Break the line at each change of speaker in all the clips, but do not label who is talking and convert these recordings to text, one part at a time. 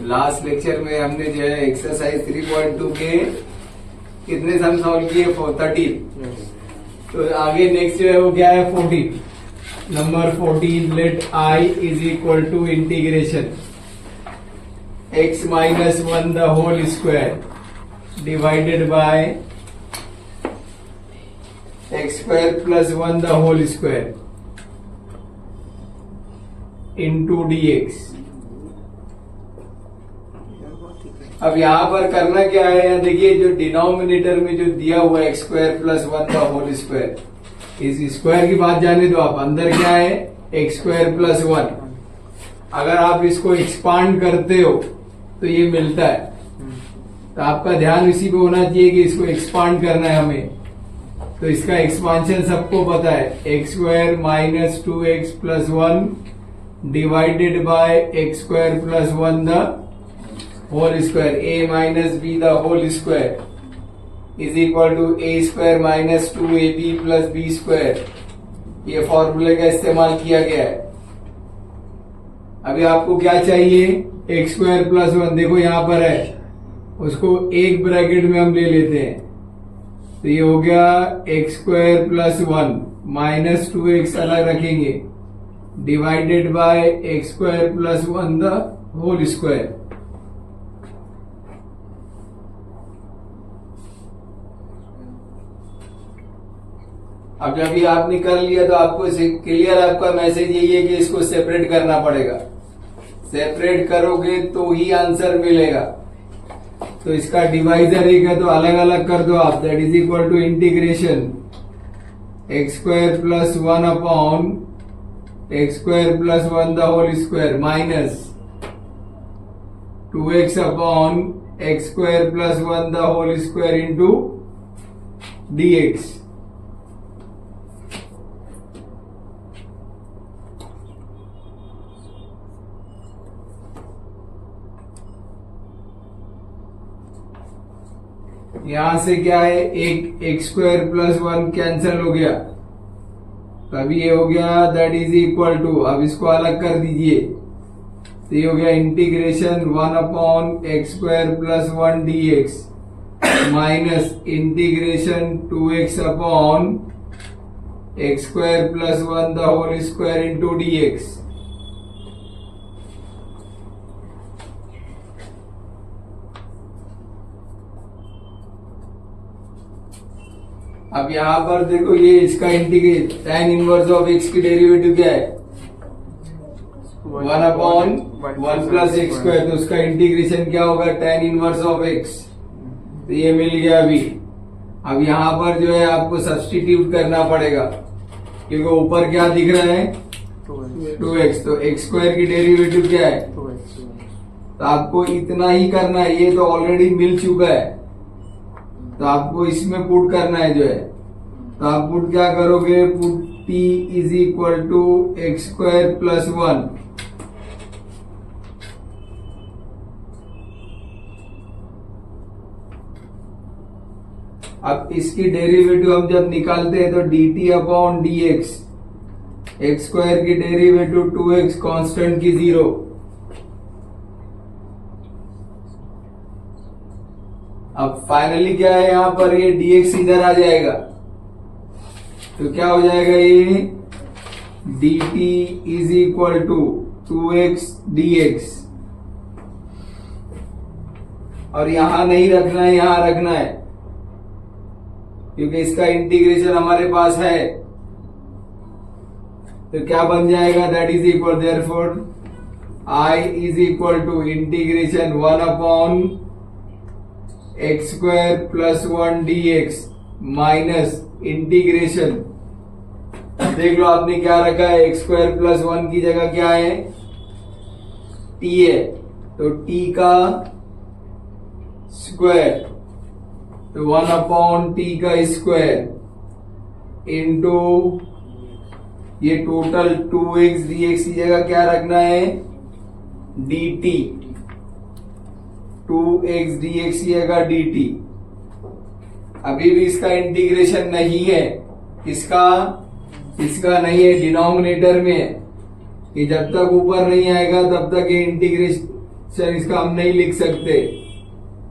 Last lecture में हमने जो है एक्सरसाइज 3.2 के कितने सम सॉल्व किए 13। तो आगे नेक्स्ट जो है वो क्या है 14। Number 14 let I is equal to integration x minus 1 the whole square divided by x square plus 1 the whole square into dx। अब यहां पर करना क्या है, देखिए जो डिनोमिनेटर में जो दिया हुआ है एक्स स्क्वायर प्लस 1 का होल स्क्वायर, इस स्क्वायर की बात जाने दो आप, अंदर क्या है एक्स स्क्वायर प्लस 1। अगर आप इसको एक्सपांड करते हो तो ये मिलता है, तो आपका ध्यान इसी पे होना चाहिए कि इसको एक्सपांड करना है हमें। तो इसका एक्सपांशन सबको पता है, x square minus 2x plus 1 divided by x square plus 1 the whole square, a minus b the whole square is equal to a square minus 2ab plus b square. ये फॉर्मूले का इस्तेमाल किया गया है। अभी आपको क्या चाहिए, एक्स स्क्वायर प्लस 1, देखो यहां पर है, उसको एक ब्रैकेट में हम ले लेते हैं, तो ये हो गया x square plus 1 minus 2x अलग रखेंगे divided by x square plus 1 the whole square. अब जब ये आपने कर लिया तो आपको क्लियर आपका मैसेज यही है कि इसको सेपरेट करना पड़ेगा। सेपरेट करोगे तो ही आंसर मिलेगा। तो इसका डिवाइजर एक है तो अलग अलग कर दो आप, that is equal to integration x square plus 1 upon x square plus 1 the whole square minus 2x upon x square plus 1 the whole square into dx। यहां से क्या है, एक एक्स स्क्वायर प्लस 1 कैंसिल हो गया, तभी ये हो गया दैट इज इक्वल टू, अब इसको अलग कर दीजिए, तो ये हो गया integration 1 upon x square plus 1 dx minus integration 2x upon x square plus 1 the whole square into dx। अब यहां पर देखो ये इसका integrate tan inverse of x की डेरिवेटिव क्या है 1 अपॉन 1 प्लस एक्स स्क्वायर, तो उसका इंटीग्रेशन क्या होगा tan इनवर्स ऑफ x। तो ये मिल गया अभी। अब यहां पर जो है आपको सब्स्टिट्यूट करना पड़ेगा, क्योंकि ऊपर क्या दिख रहा है 2x, तो एक्स स्क्वायर की डेरिवेटिव क्या है, तो आपको इतना ही करना है, ये तो ऑलरेडी मिल चुका है, तो आपको इसमें पुट करना है जो है। तो आप पुट क्या करोगे, put t is equal to x square plus 1 अब इसकी डेरिवेटिव हम जब निकालते हैं तो dt upon dx, x square की डेरिवेटिव 2x कांस्टेंट की 0। अब फाइनली क्या है, यहां पर ये dx इधर आ जाएगा, तो क्या हो जाएगा, ये dt is equal to 2x dx। और यहां नहीं रखना है, यहां रखना है, क्योंकि इसका इंटीग्रेशन हमारे पास है। तो क्या बन जाएगा, that is equal, therefore I is equal to integration 1 upon x square plus 1 dx minus integration, देख लो आपने क्या रखा है, एक्स स्क्वायर प्लस 1 की जगह क्या है t है, तो t का स्क्वायर, तो 1 अपॉन t का स्क्वायर इंटू ये टोटल 2x dx की जगह क्या रखना है dt, 2x dx की जगह dt। अभी भी इसका इंटीग्रेशन नहीं है, इसका नहीं है, डिनोमिनेटर में है, कि जब तक ऊपर नहीं आएगा तब तक ये इंटीग्रेशन सर इसका हम नहीं लिख सकते,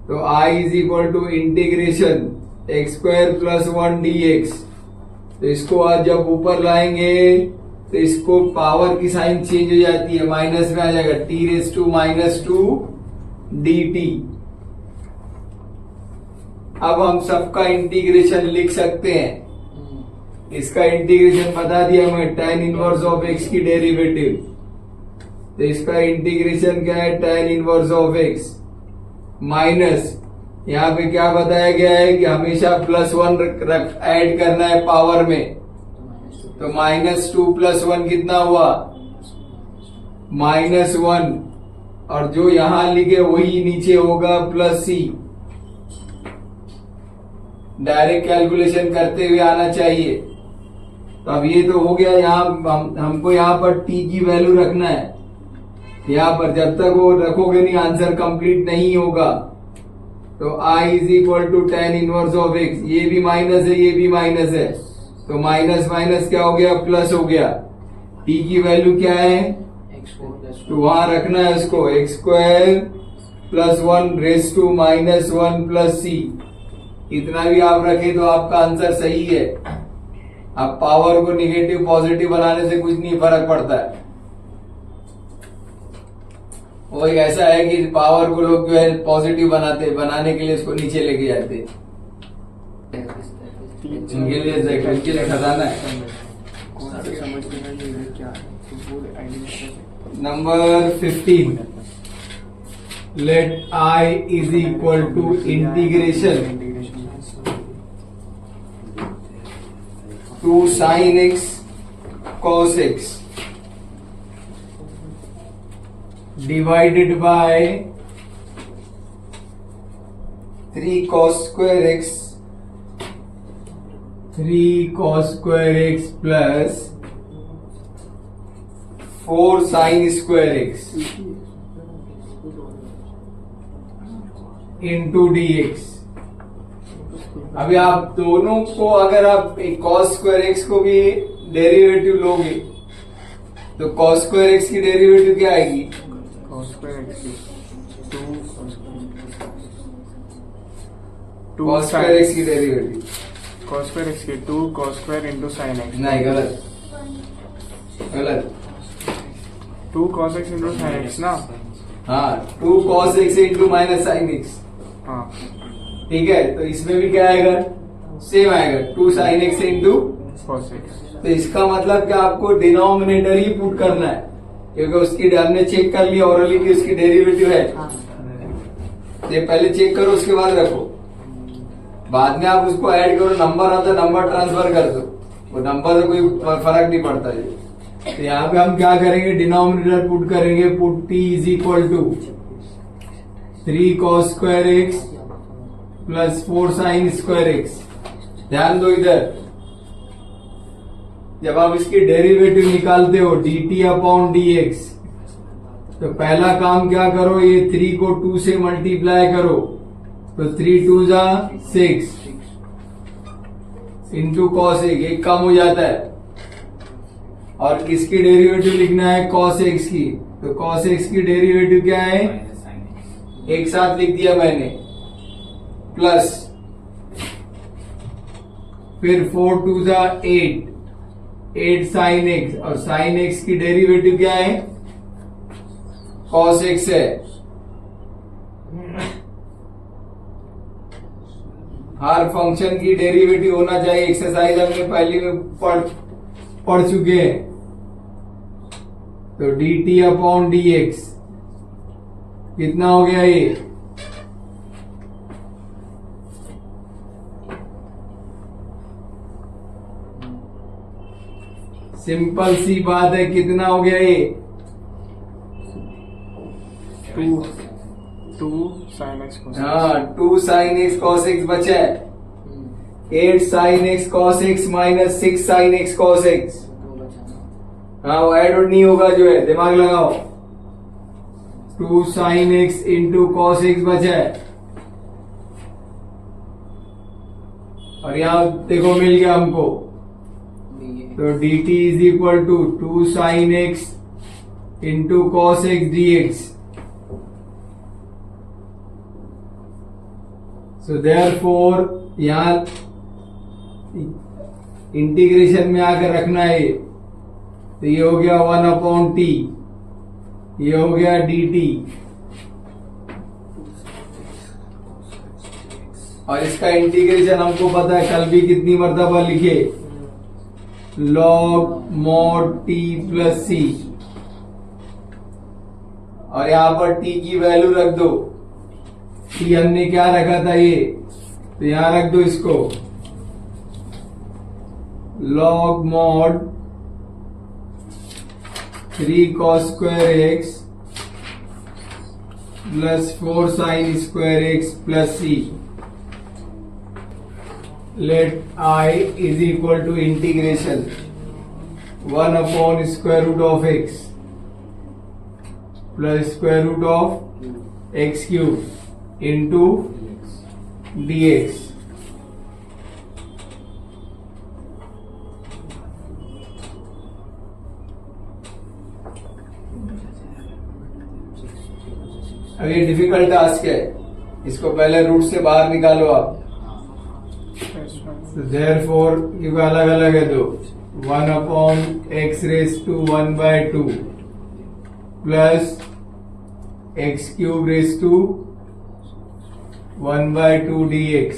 तो I is equal to integration x square plus 1 dx। तो इसको आज जब ऊपर लाएंगे तो इसको पावर की साइन चेंज हो जाती है, माइनस में आ जाएगा t raise to minus 2 dt। अब हम सबका इंटीग्रेशन लिख सकते हैं। इसका इंटीग्रेशन बता दिया हमें, tan इनवर्स ऑफ x की डेरिवेटिव। तो इसका इंटीग्रेशन क्या है, tan inverse of x minus, यहाँ पे क्या बताया गया है कि हमेशा +1 ऐड करना है पावर में। तो -2 + 1 कितना हुआ, -1, और जो यहां लिखे वही नीचे होगा +c। डायरेक्ट कैलकुलेशन करते हुए आना चाहिए। तो अब ये तो हो गया, यहाँ हमको यहाँ पर t की वैल्यू रखना है। यहाँ पर जब तक वो रखोगे नहीं आंसर कंप्लीट नहीं होगा। तो I is equal to tan inverse of x, ये भी माइनस है, ये भी माइनस है, तो माइनस माइनस क्या हो गया, प्लस हो गया। t की वैल्यू क्या है, तो वहां रखना है उसको, x square plus 1 raise to -1 plus c। इतना भी आप रखे तो आपका आंसर सही है। अब पावर को निगेटिव पॉजिटिव बनाने से कुछ नहीं फर्क पड़ता है। वो एक ऐसा है कि पावर को लोग जो है पॉजिटिव बनाने के लिए इसको नीचे लेके जाते हैं। इनके लिए खजाना है। Number 15, let I is equal to integration 2 sin x cos x divided by 3 cos square x plus 4 sin square x into dx। अभी आप दोनों को अगर आप cos square x को भी डेरिवेटिव लोगे तो cos square x की डेरिवेटिव क्या आएगी,
cos square x की
cos square x की डेरिवेटिव,
cos square x की 2 cos square into sin x।
नहीं, गलत गलत,
2 cos x into sin x ना।
हाँ, 2 cos x into minus sin x।
हाँ
ठीक है, तो इसमें भी क्या आएगा, सेम आएगा 2 sin x into
cos x।
तो इसका मतलब कि आपको डिनोमिनेटर ही पुट करना है, क्योंकि उसकी हमने चेक कर लिया ऑरली की उसकी डेरिवेटिव है। ये पहले चेक करो उसके बाद रखो, बाद में आप उसको ऐड करो, नंबर आता नंबर ट्रांसफर कर दो, वो नंबर से कोई फर्क नहीं पड़ता है। तो यहाँ पे हम क्या करेंगे, डिनोमिनेटर पुट करेंगे, put t is equal to 3 cos square x plus 4 sin square x। ध्यान दो इधर, जब आप इसकी डेरिवेटिव निकालते हो dt अपॉन dx, तो पहला काम क्या करो, ये 3 को 2 से मल्टीप्लाई करो, तो 3 2 जा 6 इंटू cos x, एक कम हो जाता है। और किसकी डेरिवेटिव लिखना है, cos x की, तो cos x की डेरिवेटिव क्या है, एक साथ लिख दिया मैंने, प्लस फिर 4 2 जा 8 sin x, और sin x की डेरिवेटिव क्या है, cos x है। हर फंक्शन की डेरिवेटिव होना चाहिए, एक्सरसाइज हमने पहले में पढ़ चुके हैं। तो dt अपॉन dx कितना हो गया, ये सिंपल सी बात है, कितना हो गया ये,
2 sin x cos x।
हाँ, 2 sin x cos x बचा है, 8 sin x cos x minus 6 sin x cos x। हाँ, वो ऐड नहीं होगा, जो है दिमाग लगाओ, 2 sin x into cos x बचा है, और यहाँ देखो मिल गया हमको, तो dt is equal to 2 sin x into cos x dx। So therefore यहाँ इंटीग्रेशन में आकर रखना है, तो ये हो गया 1/t, ये हो गया dt, और इसका इंटीग्रेशन हमको पता है, कल भी कितनी मर्तबा लिखे, log mod t plus c, और यहां पर t की वैल्यू रख दो। t हमने क्या रखा था ये, तो यहां रख दो इसको, log mod 3 cos square x plus 4 sin square x plus c। Let I is equal to integration 1 upon square root of x plus square root of x cube into dx। अब ये डिफिकल्ट टास्क है, इसको पहले root से बाहर निकालो आप। तो देयरफॉर क्योंकि अलग अलग है तो 1/x⁻² plus x³ 1/2 dx।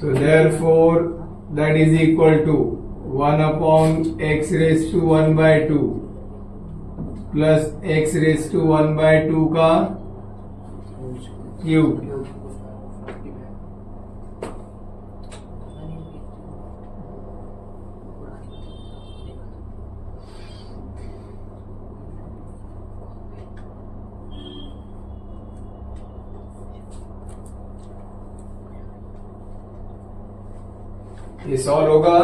So therefore that is equal to 1/x⁻² plus x⁻² का क्यूब। ये सॉल्व होगा।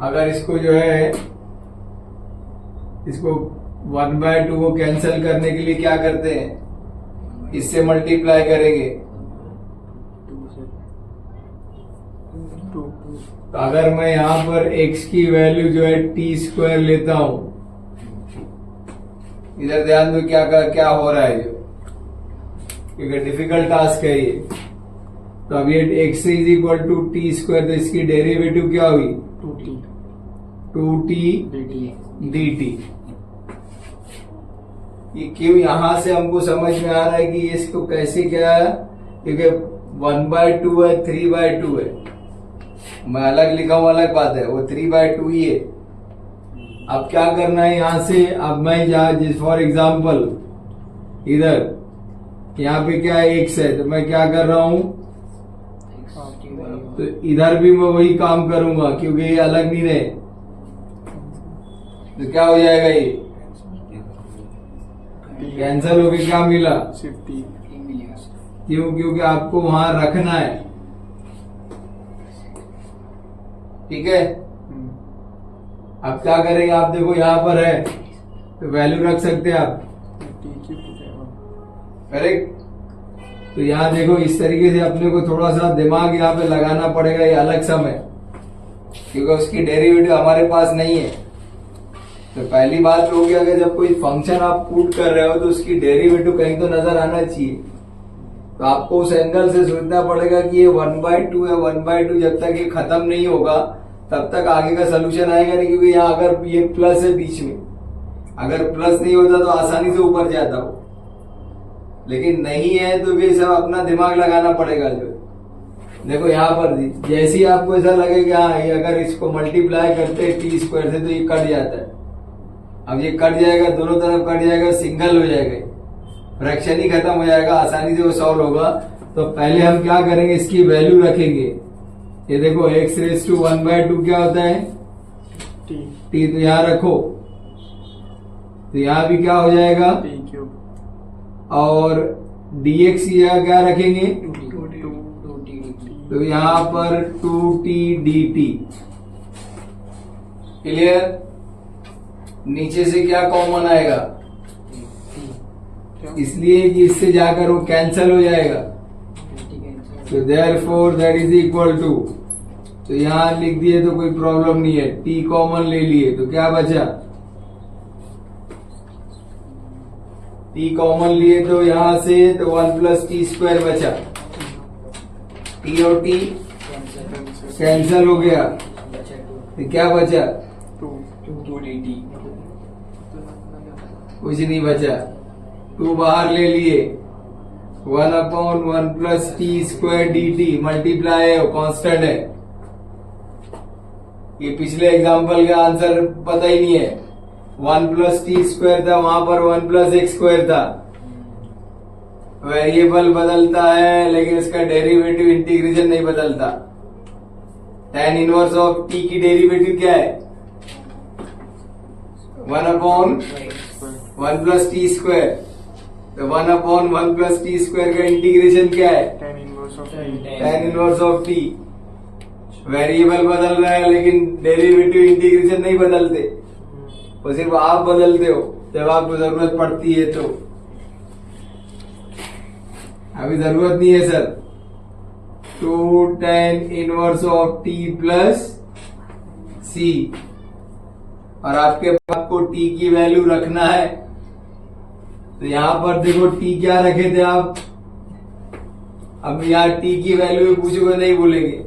अगर इसको जो है, इसको 1/2 को कैंसिल करने के लिए क्या करते हैं, इससे मल्टीप्लाई करेंगे। तो अगर मैं यहां पर x की वैल्यू जो है t² लेता हूं, इधर ध्यान दो क्या हो रहा है, जो क्योंकि डिफिकल्ट टास्क है ये। तो अब ये x is equal to t², तो इसकी डेरिवेटिव क्या हुई, 2t dt। ये क्यों यहां से हमको समझ में आ रहा है कि इसको कैसे क्या है, क्योंकि 1/2 है, 3/2 है। मैं अलग लिखा हूं अलग बात है, वो 3/2 ही है। अब क्या करना है यहां से, अब मैं जिस फॉर एग्जाम्पल इधर यहाँ पे क्या है x है, तो मैं क्या कर रहा हूं, तो इधर भी मैं वही काम करूंगा क्योंकि ये अलग नहीं रहे। तो क्या हो जाएगा, ये कैंसल हो गया, क्या मिला, क्यों, क्योंकि आपको वहां रखना है। ठीक है, अब क्या करेंगे, आप देखो यहाँ पर है तो वैल्यू रख सकते हैं आप, करेक्ट। तो यहाँ देखो इस तरीके से अपने को थोड़ा सा दिमाग यहाँ पे लगाना पड़ेगा, ये अलग सम है क्योंकि उसकी डेरिवेटिव हमारे पास नहीं है। तो पहली बात हो गया, अगर जब कोई फंक्शन आप पुट कर रहे हो तो उसकी डेरिवेटिव कहीं तो नजर आना चाहिए। तो आपको उस एंगल से सोचना पड़ेगा कि ये 1/2 है, 1/2 जब तक ये खत्म नहीं होगा तब तक आगे का सोल्यूशन आएगा नहीं, क्योंकि यहाँ अगर ये प्लस है बीच में, अगर प्लस नहीं होता तो आसानी से ऊपर जाता हो, लेकिन नहीं है तो भी सब अपना दिमाग लगाना पड़ेगा। जो देखो यहाँ पर जैसे ही आपको ऐसा लगे कि हाँ ये अगर इसको मल्टीप्लाई करते हैं t² से तो ये कट जाता है। अब ये कट जाएगा, दोनों तरफ कट जाएगा, सिंगल हो जाएगा, फ्रैक्शन ही खत्म हो जाएगा, आसानी से वो सॉल्व होगा। तो पहले हम क्या करेंगे, इसकी वैल्यू रखेंगे। ये देखो x⁻² क्या होता है, t, तो यहां रखो, तो यहां भी क्या हो जाएगा,
t³।
और dx यह क्या रखेंगे,
2t,
तो यहां पर 2t dt। क्लियर, नीचे से क्या कॉमन आएगा,
क्या?
इसलिए कि इससे जाकर वो कैंसल हो जाएगा। तो therefore that is equal to, तो यहां लिख दिए तो कोई प्रॉब्लम नहीं है, टी कॉमन ले लिए तो क्या बचा, टी कॉमन लिए तो यहां से तो 1 प्लस टी स्क्वायर बचा, टी और टी कैंसल हो गया, तो क्या बचा, कुछ नहीं बचा, 2 बाहर ले लिए, 1/1 plus T square D T, multiply है, कांस्टेंट है। ये पिछले एग्जाम्पल का आंसर पता ही नहीं है, 1 प्लस टी स्क्वायर था, वहां पर 1 प्लस एक्स स्क्वायर था। वेरिएबल बदलता है लेकिन इसका डेरिवेटिव इंटीग्रेशन नहीं बदलता। tan इनवर्स ऑफ टी की डेरिवेटिव क्या है, 1/1 प्लस टी स्क्वायर, तो 1/1 प्लस टी स्क्वायर का इंटीग्रेशन क्या है,
tan inverse of
tan inverse of T. Variable बदल रहा है लेकिन डेरिवेटिव इंटीग्रेशन नहीं बदलते, वो सिर्फ आप बदलते हो जब आपको जरूरत पड़ती है। तो अभी जरूरत नहीं है sir. 2 tan inverse of t plus c, और आपके पास को टी की वैल्यू रखना है, तो यहां पर देखो टी क्या रखे थे आप, अब यहाँ टी की वैल्यू पूछोगे नहीं बोलेंगे,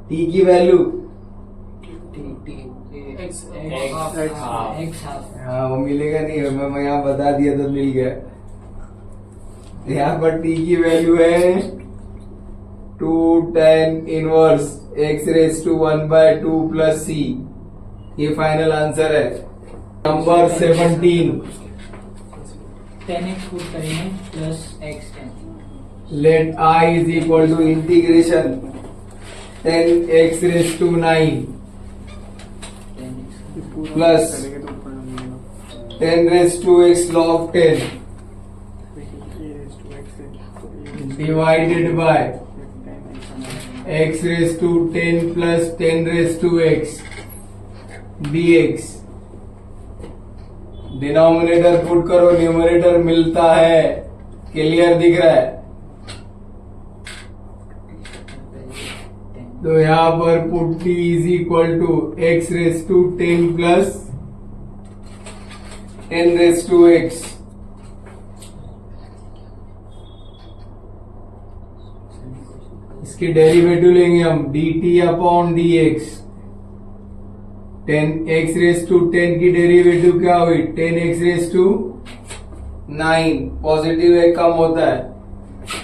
टी की वैल्यू हाँ वो मिलेगा नहीं, मैं यहाँ बता दिया तो मिल गया। यहाँ पर टी की वैल्यू है 2 tan inverse x raise to 1/2 plus c, ये फाइनल आंसर है। नंबर 17,
10x पुट करेंगे plus x 10,
let I is equal to integration 10x raise to 9 plus 10 raise to x log 10 divided by x raise to 10 plus 10 raise to x dx। Denominator put करो, numerator मिलता है, clear दिख रहा है। तो यहां पर put t is equal to x raise to 10 plus 10 raise to x, इसकी डेरिवेटिव लेंगे हम dt upon dx। 10x raise to 10 की डेरिवेटिव क्या हुई, 10x रेज टू 9, पॉजिटिव एक कम होता है,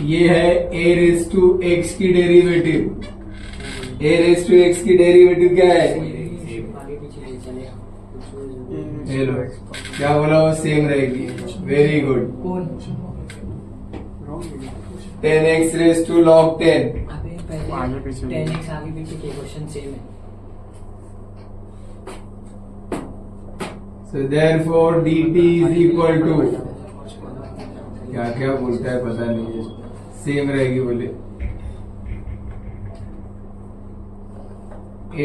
ये है a रेज टू x की derivative. a raise to x की डेरिवेटिव क्या है,
आगे पीछे ले चलेगा।
ये लो, क्या बोला वो सेम रहेगी, वेरी गुड।
कौन
10x रेज टू log 10,
अबे
आगे
पहले
पीछे
10x आगे पीछे के क्वेश्चन सेम है।
so therefore dt is equal to, क्या क्या बोलता है पता नहीं है, सेम रहेगी बोले,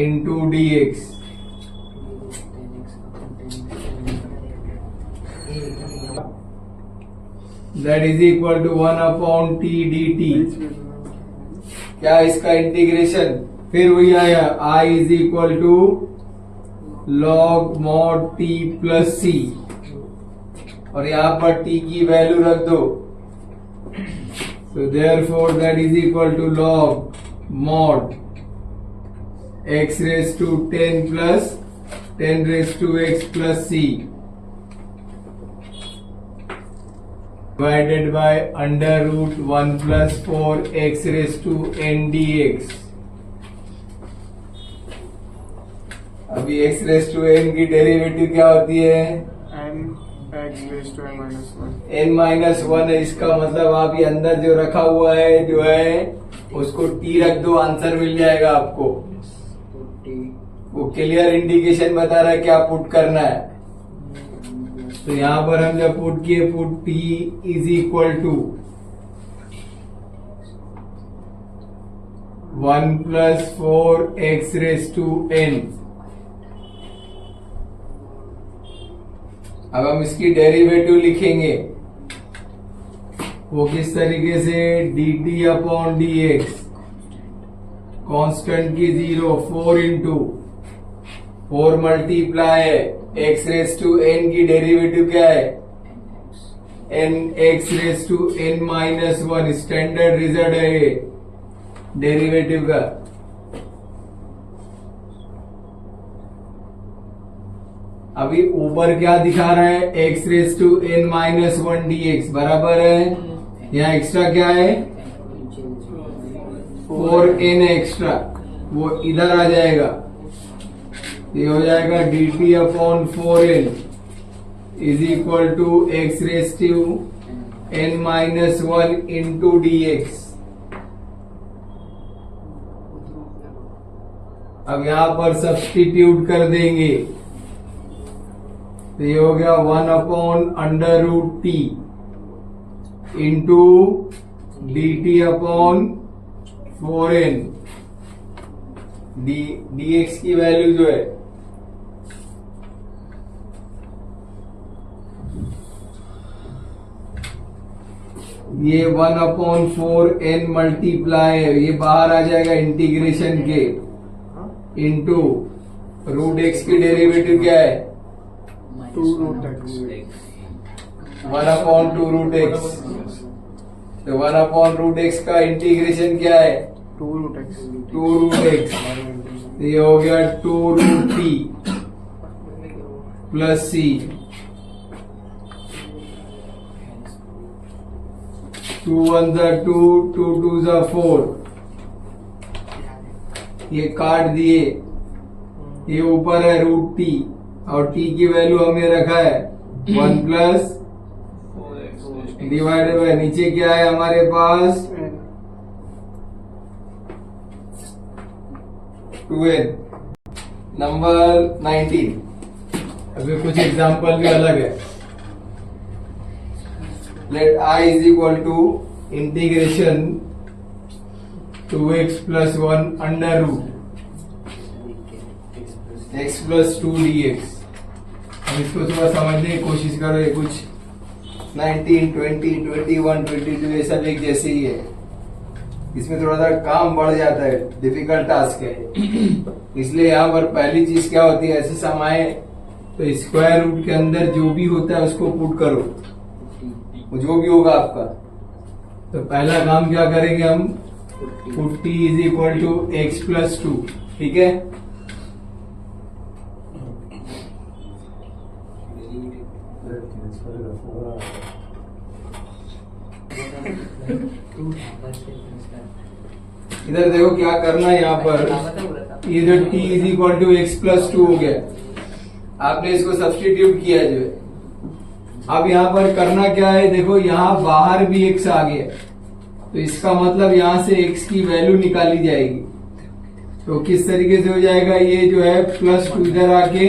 into dx, that is equal to 1 upon t dt। क्या इसका इंटीग्रेशन फिर वही आया, I is equal to log mod t plus c, और यहाँ पर t की वैल्यू रख दो, so therefore that is equal to log mod x raised to 10 plus 10 raised to x plus c divided by under root 1 plus 4 x raised to n dx। अभी x raise to n की derivative क्या होती है,
n x raise to n minus 1।
n minus 1 है, इसका मतलब आप ये अंदर जो रखा हुआ है जो है उसको t रख दो, आंसर मिल जाएगा आपको। वो क्लियर इंडिकेशन बता रहा है क्या पुट करना है। तो यहाँ पर हम जब पुट किए, put t is equal to 1 plus 4 x raise to n अब हम इसकी डेरिवेटिव लिखेंगे, वो किस तरीके से, dt अपॉन dx कांस्टेंट की 0 4 into 4 multiply x raise to n की डेरिवेटिव क्या है, n x raise to n minus 1, standard result है ये डेरिवेटिव का। अभी ऊपर क्या दिखा रहा है, x raise to n minus 1 dx बराबर है, यहाँ एक्स्ट्रा क्या है 4n एक्स्ट्रा, वो इधर आ जाएगा, ये हो जाएगा dt upon 4n is equal to x raise to n minus 1 into dx। अब यहां पर सब्स्टिट्यूट कर देंगे, तो ये हो गया 1 upon under root t into dt upon 4n, dx की वैल्यू जो है ये 1 अपॉन 4n मल्टीप्लाई है, ये बाहर आ जाएगा इंटीग्रेशन के, इंटू रूट एक्स की डेरिवेटिव क्या है
2 root x
1 upon 2 root x, तो 1 अपॉन रूट एक्स का इंटीग्रेशन क्या है
2 root x
2 रूट एक्स, ये हो गया 2 रूट टी प्लस सी, 2 1 2 2 2 4, ये काट दिए, ये ऊपर है रूट टी और टी की वैल्यू हमने रखा है 1 प्लस डिवाइडेड बाय नीचे क्या है हमारे पास 2n। नंबर 19, अभी कुछ एग्जांपल भी अलग है। Let I is equal to integration 2x plus 1 under root x plus 2 dx। अब इसको थोड़ा समझने की कोशिश करो, ये कुछ 19, 20, 21, 22 ये सब एक जैसे ही है, इसमें थोड़ा सा काम बढ़ जाता है, डिफिकल्ट टास्क है इसलिए यहाँ पर पहली चीज क्या होती है, ऐसे सम आए तो स्क्वायर रूट के अंदर जो भी होता है उसको पुट करो, जो भी होगा आपका। तो पहला काम क्या करेंगे हम, put t is equal to x plus 2, ठीक है। इधर देखो क्या करना है, यहाँ पर ये जो t is equal to x plus 2 हो गया, आपने इसको सब्स्टिट्यूट किया जो है। अब यहाँ पर करना क्या है, देखो यहाँ बाहर भी x आ गया, तो इसका मतलब यहाँ से x की वैल्यू निकाली जाएगी। तो किस तरीके से हो जाएगा, ये जो है प्लस 2 इधर आके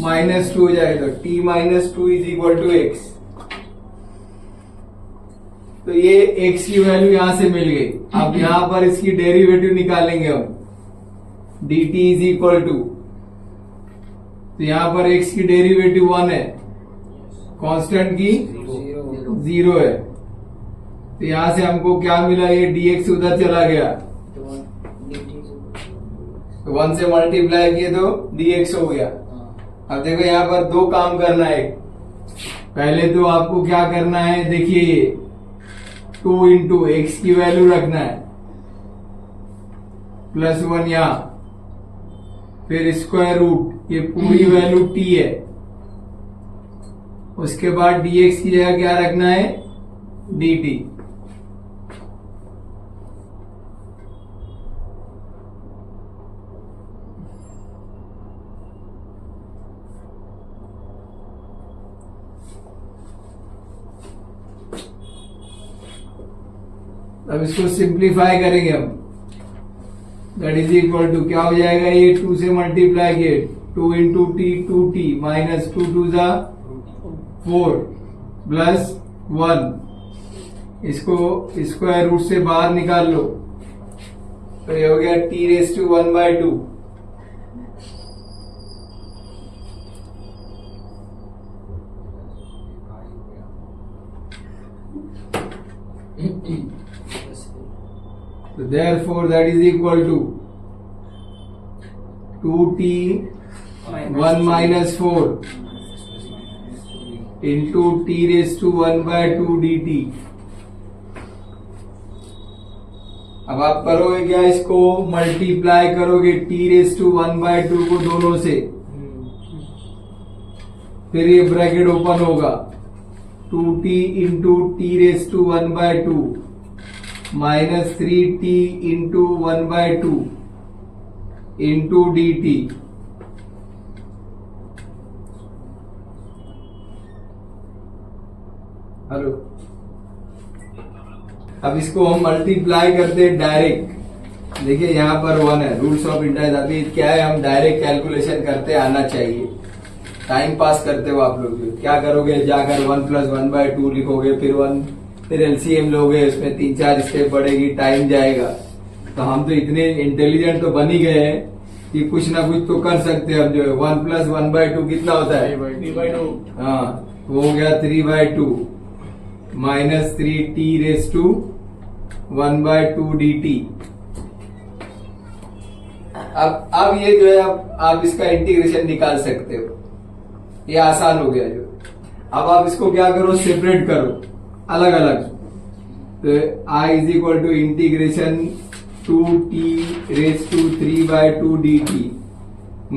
माइनस 2 हो जाएगा, तो t minus 2 is equal to x. तो ये x की वैल्यू यहां से मिल गई। अब यहां पर इसकी डेरिवेटिव निकालेंगे हम, dt इज इक्वल टू, तो यहां पर x की डेरिवेटिव 1 है, कांस्टेंट की 0 है, तो यहां से हमको क्या मिला, ये dx उधर चला गया, तो 1 से मल्टीप्लाई किए तो dx हो गया। अब देखो यहाँ पर दो काम करना है, पहले तो आपको क्या करना है, देखिए 2 इंटू एक्स की वैल्यू रखना है प्लस 1 यहां, फिर स्क्वायर रूट, ये पूरी वैल्यू t है, उसके बाद dx की जगह क्या रखना है, dt। अब इसको सिंप्लीफाई करेंगे हम, दैट इज इक्वल टू क्या हो जाएगा, ये 2 से मल्टीप्लाई किए 2 इंटू टी 2t माइनस 2 2 जा 4 प्लस 1, इसको स्क्वायर रूट से बाहर निकाल लो, तो ये हो गया t raise to 1/2 So therefore that is equal to 2t 1 minus 4 into t raised to 1 by 2 dt. अब आप करोगे क्या, इसको मल्टीप्लाई करोगे t रेस टू 1 बाय 2 को दोनों से, फिर ये ब्रैकेट ओपन होगा 2t into t raise to 1 by 2 minus 3t into 1 by 2 into d t. Hello, अब इसको हम मल्टीप्लाई करते हैं डायरेक्ट. देखिए यहाँ पर 1 है, रूल्स ऑफ इंटरेस्ट. अभी क्या है, हम डायरेक्ट कैलकुलेशन करते आना चाहिए. टाइम पास करते हो आप लोग, क्या करोगे, जाकर 1 प्लस 1 बाय 2 लिखोगे, फिर एलसीएम लोगे, उसमें 3-4 स्टेप बढ़ेगी, टाइम जाएगा. तो हम तो इतने इंटेलिजेंट तो बन ही गए हैं कि कुछ ना कुछ तो कर सकते हैं. अब जो है 1 प्लस 1 बाय 2 कितना होता है,
3/2.
हाँ, वो हो गया 3/2 minus 3t raise to 1 by 2 dt. अब ये जो है, आप इसका इंटीग्रेशन निकाल सकते हो, ये आसान हो गया. जो अब आप इसको क्या करो, सेपरेट करो अलग अलग. तो I is equal to integration 2t raise to 3 by 2 dt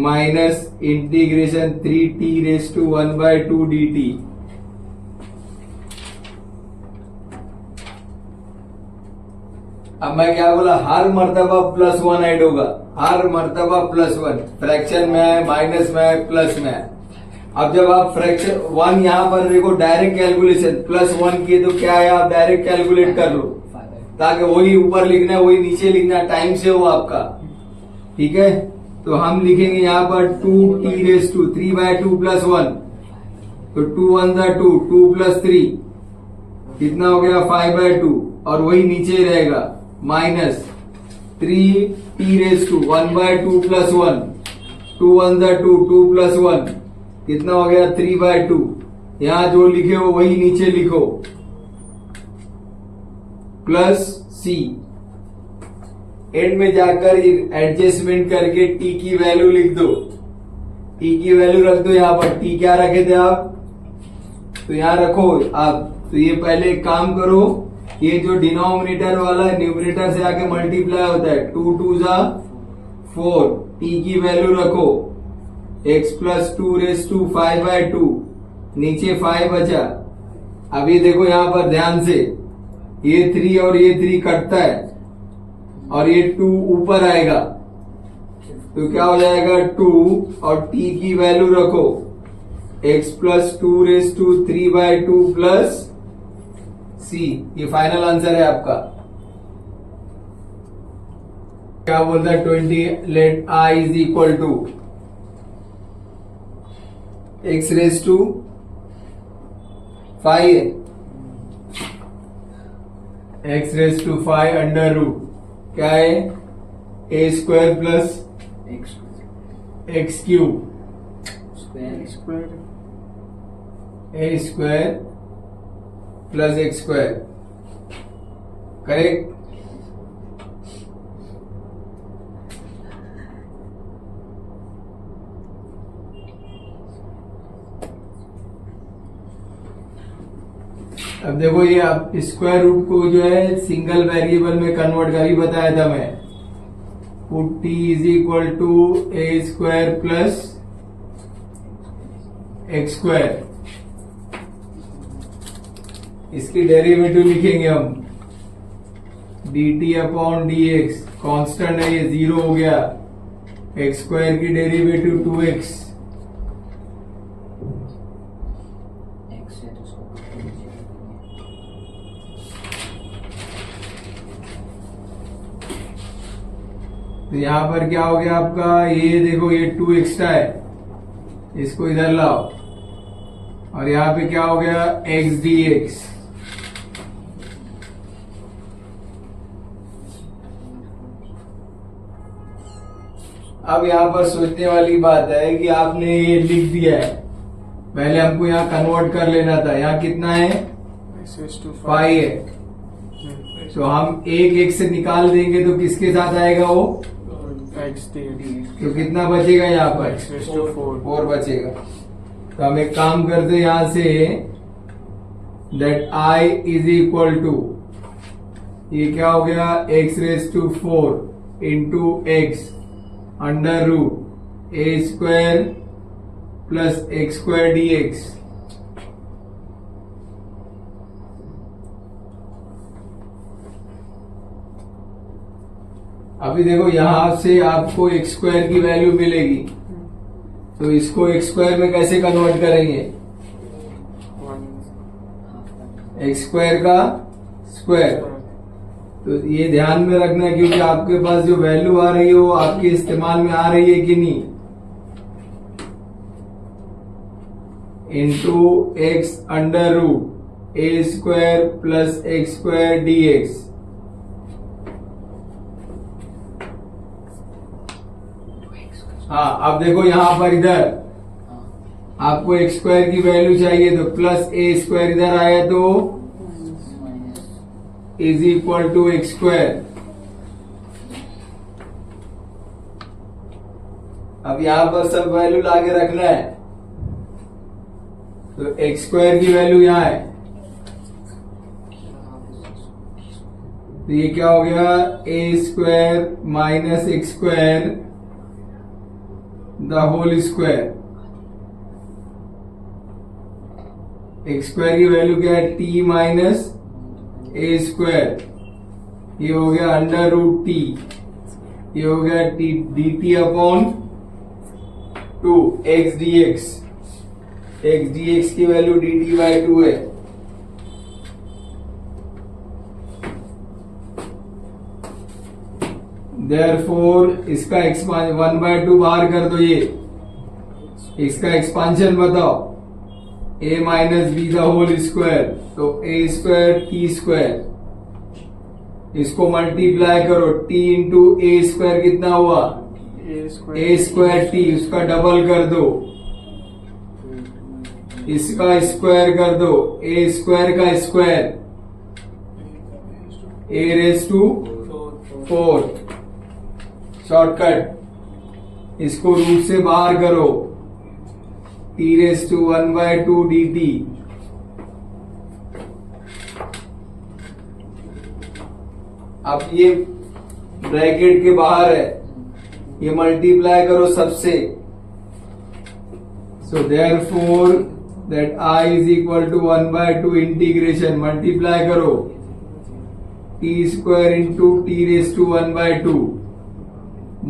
minus integration 3t raise to 1 by 2 dt. अब मैं क्या बोला, हर मर्तबा प्लस 1 ऐड होगा, हर मर्तबा प्लस 1. फ्रैक्शन में है, माइनस में है, प्लस में है. अब जब आप फ्रैक्शन 1 यहाँ पर देखो, डायरेक्ट कैलकुलेशन प्लस 1 किए तो क्या है, आप डायरेक्ट कैलकुलेट कर लो, ताकि वही ऊपर लिखना है वही नीचे लिखना, टाइम से हो आपका. ठीक है, तो हम लिखेंगे यहाँ पर 2t raise to 3 by 2 plus 1. तो 2 1 2, 2 प्लस 3 कितना हो गया, 5/2. और वही नीचे रहेगा minus 3t raise to 1 by 2 plus 1. 2 1 2, 2 plus 1 कितना हो गया, 3/2. यहां जो लिखे हो वही नीचे लिखो, प्लस c. एंड में जाकर एडजस्टमेंट करके t की वैल्यू लिख दो. t की वैल्यू रख दो यहाँ पर. t क्या रखे थे आप, तो यहां रखो आप. तो ये पहले एक काम करो, ये जो डिनोमिनेटर वाला है न्यूमरेटर से आके मल्टीप्लाई होता है, 2 2 4. t की वैल्यू रखो x प्लस 2 रेस टू 5/2, नीचे 5 बचा. अब ये देखो यहाँ पर ध्यान से, ये 3 और ये 3 कटता है और ये 2 ऊपर आएगा, तो क्या हो जाएगा 2. और t की वैल्यू रखो x plus 2 raise to 3/2 plus c. ये फाइनल आंसर है आपका. क्या बोलता है, 20 let I is equal to x raise to 5 x raise to 5 under root क्या है, a square plus x cube a square plus x square. Correct. अब देखो, ये आप स्क्वायर रूट को जो है सिंगल वेरिएबल में कन्वर्ट कर ही बताया था मैं. Put t is equal to a square plus x square. इसकी डेरिवेटिव लिखेंगे हम, dt अपॉन dx. कांस्टेंट है ये, 0 हो गया. x स्क्वायर की डेरिवेटिव 2x. तो यहां पर क्या हो गया आपका, ये देखो ये 2 एक्स्ट्रा है, इसको इधर लाओ. और यहां पे क्या हो गया, x dx. अब यहां पर सोचने वाली बात है कि आपने ये लिख दिया है, पहले हमको यहां कन्वर्ट कर लेना था. यहां कितना है, 5 है. तो हम एक एक से निकाल देंगे तो किसके साथ आएगा वो,
एक्स dx
तो कितना बचेगा यहाँ पर,
x raised to 4
4 बचेगा। तो हम एक काम करते हैं यहां से, that I is equal to, ये क्या हो गया, x raise to 4 into x under root a square plus x square d x. अभी देखो यहां से आपको एक्स स्क्वायर की वैल्यू मिलेगी, तो इसको एक्स स्क्वायर में कैसे कन्वर्ट करेंगे,
1
एक्स स्क्वायर का स्क्वायर। तो ये ध्यान में रखना क्योंकि आपके पास जो वैल्यू आ रही है वो आपके इस्तेमाल में आ रही है कि नहीं, into x under root a square plus x square d x. हाँ अब देखो यहां पर इधर आपको एक्स स्क्वायर की वैल्यू चाहिए, तो प्लस ए स्क्वायर इधर आया तो is equal to x square. अब यहां पर सब वैल्यू लाके रखना है, तो एक्स स्क्वायर की वैल्यू यहां है, तो ये क्या हो गया, a square minus x square the whole square. X square की वैल्यू क्या है, टी माइनस ए स्क्वायर, ये हो गया अंडर रूट टी, ये हो गया T D T upon 2 x d x. X d x की वैल्यू डी टी बाई 2 है। देयरफॉर इसका एक्सपांशन 1/2 बाहर कर दो, ये इसका एक्सपांशन बताओ, a minus b the whole square, तो ए स्क्वायर टी स्क्वायर, इसको मल्टीप्लाई करो, टी इंटू ए स्क्वायर कितना हुआ, ए स्क्वायर टी, उसका डबल कर दो, इसका स्क्वायर कर दो, ए स्क्वायर का square, a raise to 4, shortcut, इसको रूट से बाहर करो, t raise to 1/2 d t. अब ये ब्रैकेट के बाहर है, ये मल्टीप्लाई करो सबसे, so therefore that I is equal to 1/2 integration, multiply करो, t square into t raise to 1/2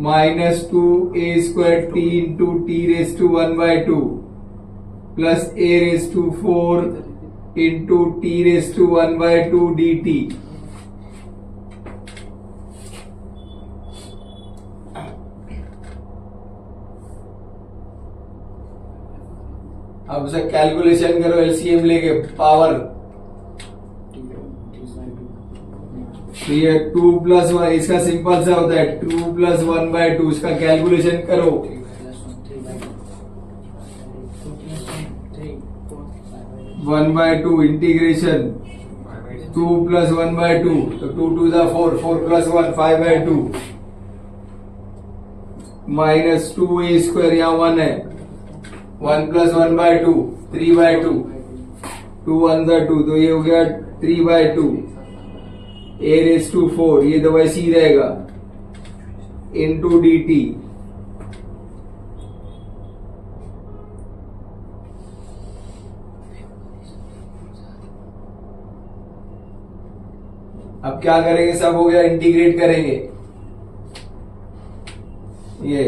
minus 2 a square t into t raise to 1/2 plus a raise to 4 into t raise to 1/2 d t. अब उसे calculation करो LCM लेके, power, तो ये 2 plus 1, इसका simple सा होता है 2 प्लस 1/2, इसका कैलकुलेशन करो, 1/2 इंटीग्रेशन 2 प्लस 1/2, तो 2 2 ज़ा 4, 4 प्लस 1 5/2 माइनस 2 ए स्क्वायर, यहाँ 1 है, 1 प्लस 1/2 3/2, 2 1 ज़ा 2, तो ये हो गया 3/2, ए रेज टू 4, ये तो वैसे ही रहेगा, इंटू डी टी। अब क्या करेंगे, सब हो गया, इंटीग्रेट करेंगे, ये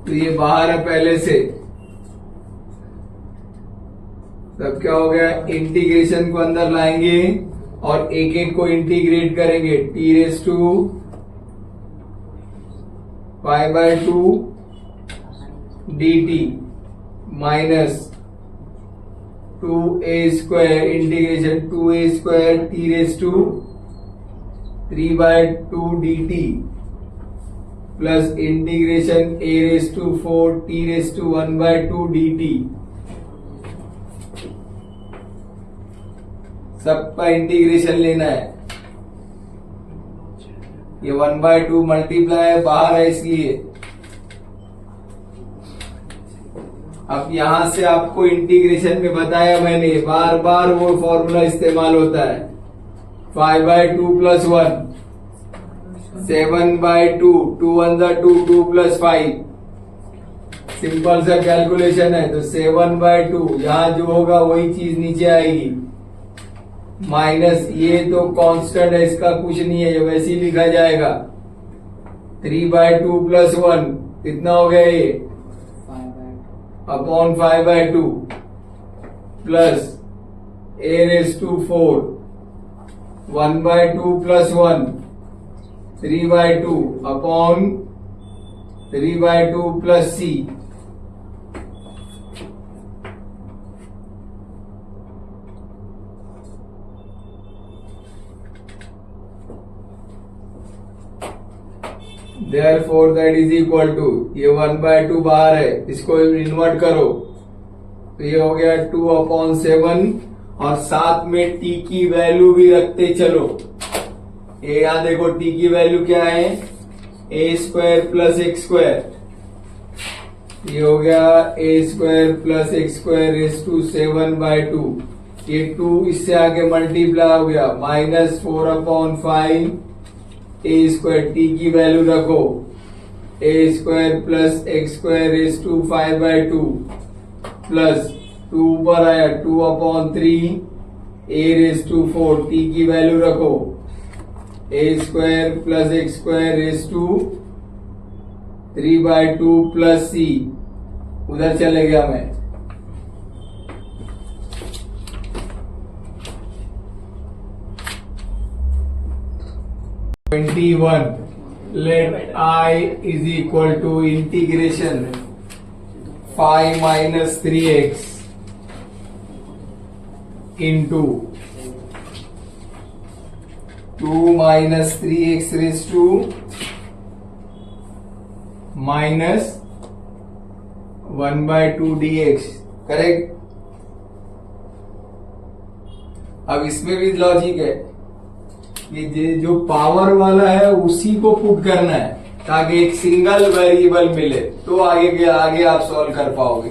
तो ये बाहर है पहले से, तब क्या हो गया, इंटीग्रेशन को अंदर लाएंगे और एक एक को इंटीग्रेट करेंगे, t raise to 5/2 d t minus 2a square integration 2a square t raise to 3/2 d t plus integration a raise to 4 t raise to 1/2 d t. सबका इंटीग्रेशन लेना है, ये 1/2 मल्टीप्लाई बाहर है इसलिए। अब यहां से आपको इंटीग्रेशन में बताया मैंने, बार बार वो फॉर्मूला इस्तेमाल होता है। 5/2 + 1 7/2 2 × 2 2 + 5। सिंपल सा कैलकुलेशन है। तो 7/2 यहां जो होगा वही चीज नीचे आएगी, माइनस ये तो कांस्टेंट है, इसका कुछ नहीं है, ये वैसे ही लिखा जाएगा। 3/2 + 1 कितना हो गया ये, upon 5/2 plus a⁴ 1/2 + 1 3/2 upon 3/2 plus c। Therefore that is equal to, ये 1/2 बाहर है, इसको इन्वर्ट करो तो ये हो गया 2/7 और साथ में t की वैल्यू भी रखते चलो। ये यहां देखो t की वैल्यू क्या है, a² + x²। ये हो गया a² + x² 7/2। ये 2 इससे आगे मल्टीप्लाई हो गया, -4/5 a² t की वैल्यू रखो, a² + x² 5/2 प्लस 2 ऊपर आया 2/3 a⁴ t की वैल्यू रखो, a² + x² 3/2 प्लस c। उधर चले गया मैं। Let I is equal to integration 5 - 3x into 2 - 3x raised to -1/2 dx। Correct. अब इसमें भी लॉजिक है, ये जो पावर वाला है उसी को पुट करना है ताकि एक सिंगल वेरिएबल मिले, तो आगे आप सॉल्व कर पाओगे।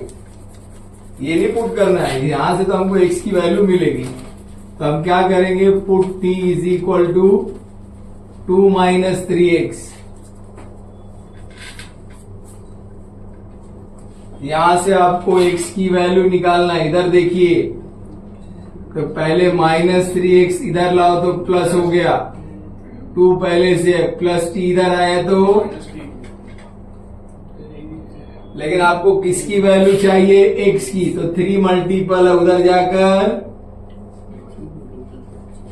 ये नहीं पुट करना है, यहां से तो हमको x की वैल्यू मिलेगी। तो हम क्या करेंगे, put t is equal to 2 - 3x। यहां से आपको x की वैल्यू निकालना है। इधर देखिए, तो पहले -3x इधर लाओ तो प्लस हो गया, 2 पहले से प्लस t इधर आया तो, लेकिन आपको किसकी वैल्यू चाहिए, x की। तो 3 मल्टीपल है, उधर जाकर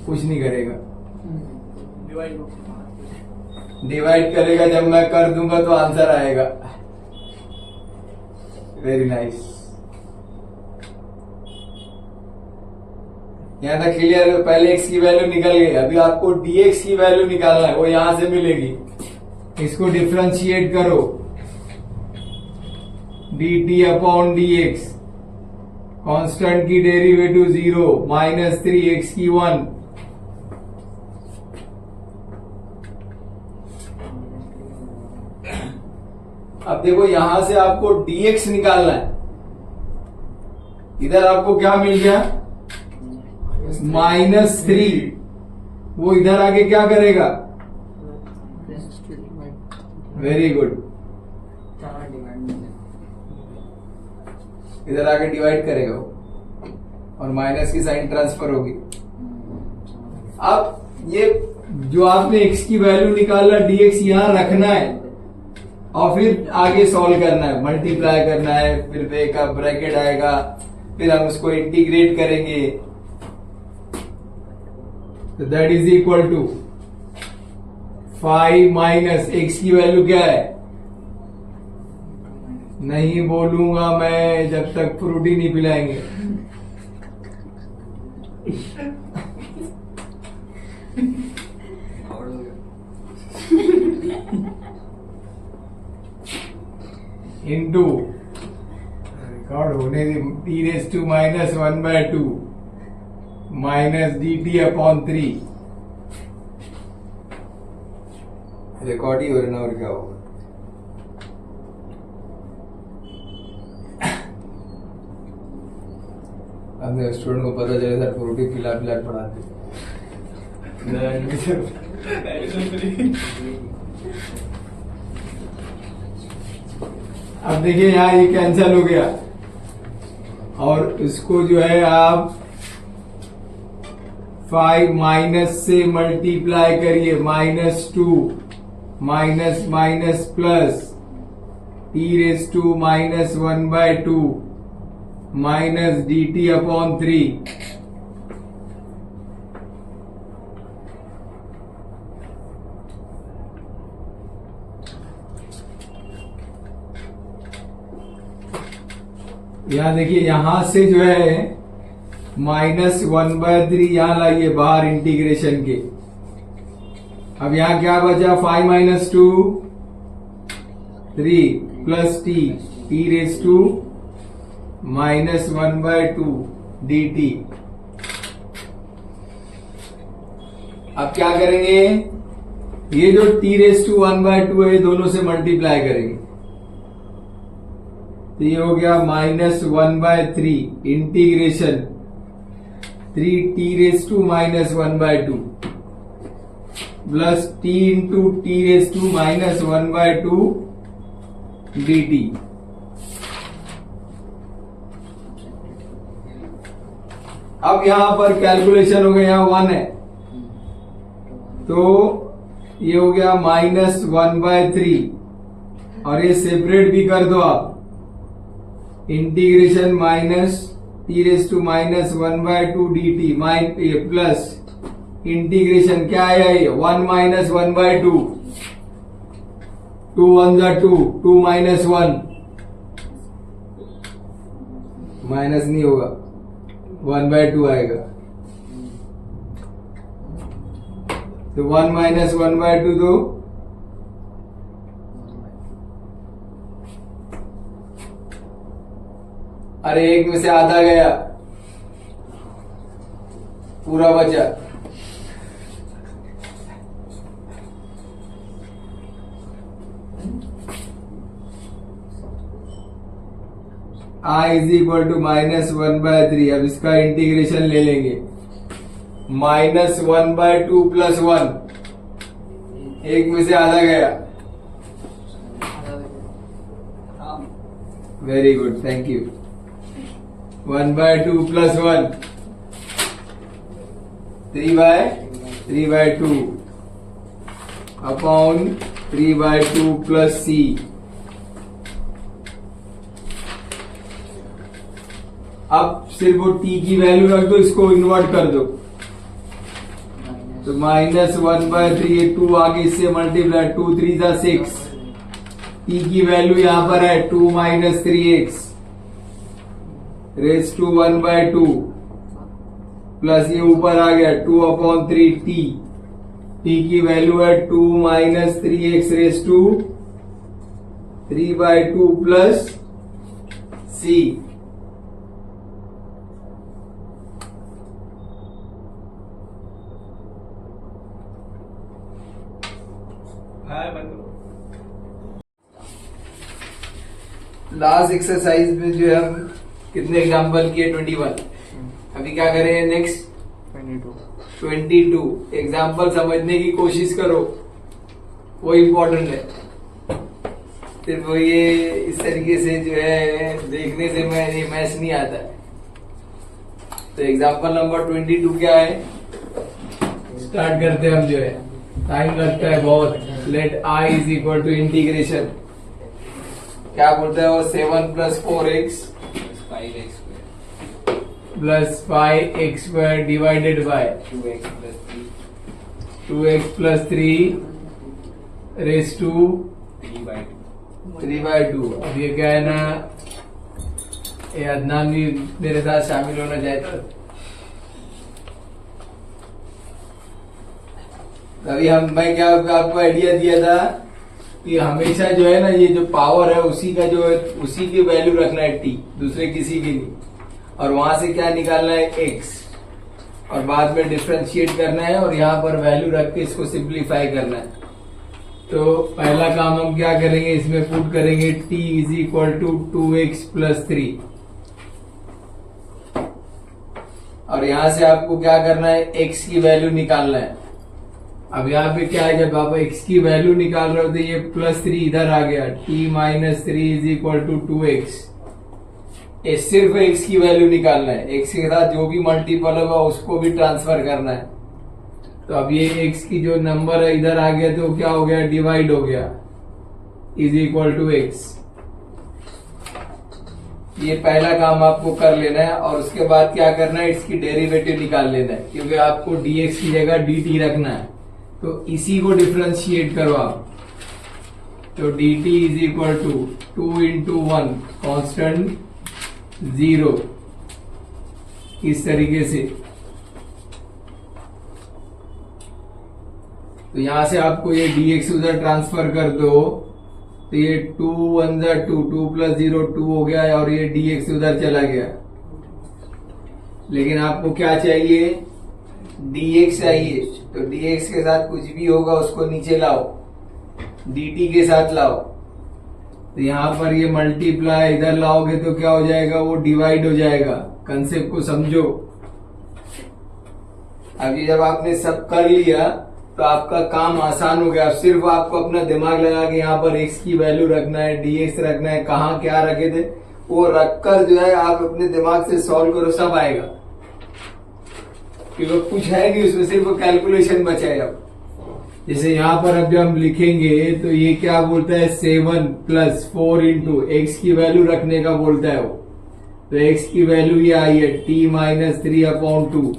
कुछ नहीं करेगा, डिवाइड करेगा। जब मैं कर दूंगा तो आंसर आएगा। Very nice. यहां तक क्लियर। पहले x की वैल्यू निकल गई, अभी आपको dx की वैल्यू निकालना है, वो यहां से मिलेगी। इसको डिफ्रेंशिएट करो, dt/dx, कांस्टेंट की डेरिवेटिव 0, -3x की 1। अब देखो यहां से आपको dx निकालना है, इधर आपको क्या मिल गया, -3। वो इधर आके क्या करेगा, वेरी गुड, इधर आके डिवाइड करेगा वो, और माइनस की साइन ट्रांसफर होगी। अब ये जो आपने x की वैल्यू निकाला, dx यहां रखना है और फिर आगे सॉल्व करना है, मल्टीप्लाई करना है, फिर वे का ब्रैकेट आएगा, फिर हम उसको इंटीग्रेट करेंगे। तो that is equal to 5 - x की वैल्यू क्या है, नहीं बोलूंगा मैं जब तक फ्रूटी नहीं पिलाएंगे। इंटू रिकॉर्ड होने t⁻² -1/2 -dt/3 रिकॉर्ड ही हो रहा ना, और क्या होगा। अपने स्टूडेंट को पता चले सर फ्रूटी पिला पिला पढ़ाते। अब देखिए यहाँ ये कैंसिल हो गया, और इसको जो है आप 5 माइनस से मल्टीप्लाई करिए, -2 minus minus plus e⁻⁻² minus dt/3। यहां देखिए, यहां से जो है -1/3 यहां लाइए बाहर इंटीग्रेशन के। अब यहां क्या बचा, 5 minus 2 3 plus t e⁻⁻² dt। अब क्या करेंगे, ये जो t⁻⁻² है, ये दोनों से मल्टीप्लाई करेंगे, तो ये हो गया -1/3 integration 3t⁻⁻² plus t into t⁻⁻² dt। अब यहां पर कैलकुलेशन हो गया, यहाँ 1 है, तो ये हो गया -1/3, और ये सेपरेट भी कर दो आप, integration -t⁻⁻² dt plus integration क्या आया, ये 1 माइनस 1/2, 2 1 जा 2, 2 माइनस 1, माइनस नहीं होगा, 1/2 आएगा, तो 1 माइनस 1/2 दो, अरे एक में से आधा गया, पूरा बचा, I इज इक्वल टू -1/3। अब इसका इंटीग्रेशन ले लेंगे, -1/2 प्लस 1, एक में से आधा गया, very good, thank you. 1/2 plus 1 3/2 upon 3/2 plus c। अब सिर्फ वो t की वैल्यू रख दो, इसको इन्वर्ट कर दो, तो -1/3, 2 आगे इससे मल्टीप्लाई, 2 3 जा 6, t की वैल्यू यहां पर है 2 minus 3x raise to 1/2 plus ये ऊपर आ गया 2/3t, t की वैल्यू है 2 minus 3x raise to 3/2 plus c। Last exercise में जो है हम कितने एग्जाम्पल किए, 21। अभी क्या करें, नेक्स्ट 22 एग्जाम्पल समझने की कोशिश करो, वो इम्पोर्टेंट है। सिर्फ ये इस तरीके से जो है देखने से मैं ये मैच नहीं आता है। तो एग्जाम्पल नंबर 22 क्या है, स्टार्ट करते हैं हम, जो है टाइम लगता है बहुत। Let I is equal to integration, क्या बोलता है वो, 7 plus 4x plus 5x² divided by 2x plus 3 raise to 3/2। अब ये क्या है ना, ये अदनान भी मेरे साथ शामिल होना चाहता। अभी मैं क्या आपको आइडिया दिया था कि हमेशा जो है ना, ये जो पावर है उसी का जो है उसी की वैल्यू रखना है t, दूसरे किसी की नहीं, और वहां से क्या निकालना है x, और बाद में डिफरेंशिएट करना है और यहाँ पर वैल्यू रख के इसको सिंप्लीफाई करना है। तो पहला काम हम क्या करेंगे, इसमें पुट करेंगे t is equal to 2x plus 3, और यहां से आपको क्या करना है, x की वैल्यू निकालना है। अब यहाँ पे क्या है, जब आप x की वैल्यू निकाल रहे हो तो ये प्लस 3 इधर आ गया, t minus 3 is equal to 2x। ये सिर्फ x की वैल्यू निकालना है, x के साथ जो भी मल्टीपल होगा उसको भी ट्रांसफर करना है। तो अब ये x की जो नंबर है इधर आ गया तो क्या हो गया, डिवाइड हो गया, इज इक्वल टू x। ये पहला काम आपको कर लेना है, और उसके बाद क्या करना है, इसकी डेरिवेटिव निकाल लेना है, क्योंकि आपको dx की जगह dt रखना है। तो इसी को डिफ्रेंशिएट करो आप, तो dt is equal to 2 into 1 constant 0, इस तरीके से। तो यहां से आपको ये dx उधर ट्रांसफर कर दो, तो ये 2 1 2, 2 प्लस 0 2 हो गया, और ये dx उधर चला गया। लेकिन आपको क्या चाहिए, dx चाहिए, तो dx के साथ कुछ भी होगा उसको नीचे लाओ, dt के साथ लाओ। तो यहां पर ये मल्टीप्लाई इधर लाओगे तो क्या हो जाएगा, वो डिवाइड हो जाएगा। कंसेप्ट को समझो। अभी जब आपने सब कर लिया तो आपका काम आसान हो गया। अब सिर्फ आपको अपना दिमाग लगा के यहाँ पर x की वैल्यू रखना है, dx रखना है, कहाँ क्या रखे थे वो रखकर जो है आप अपने दिमाग से सॉल्व करो, सब आएगा। क्योंकि कुछ है नहीं उसमें, सिर्फ कैलकुलेशन बचा है। अब जैसे यहाँ पर अब जब हम लिखेंगे तो ये क्या बोलता है, 7 प्लस 4 इंटू एक्स की वैल्यू रखने का बोलता है वो। तो x की वैल्यू ये आई है t माइनस 3/2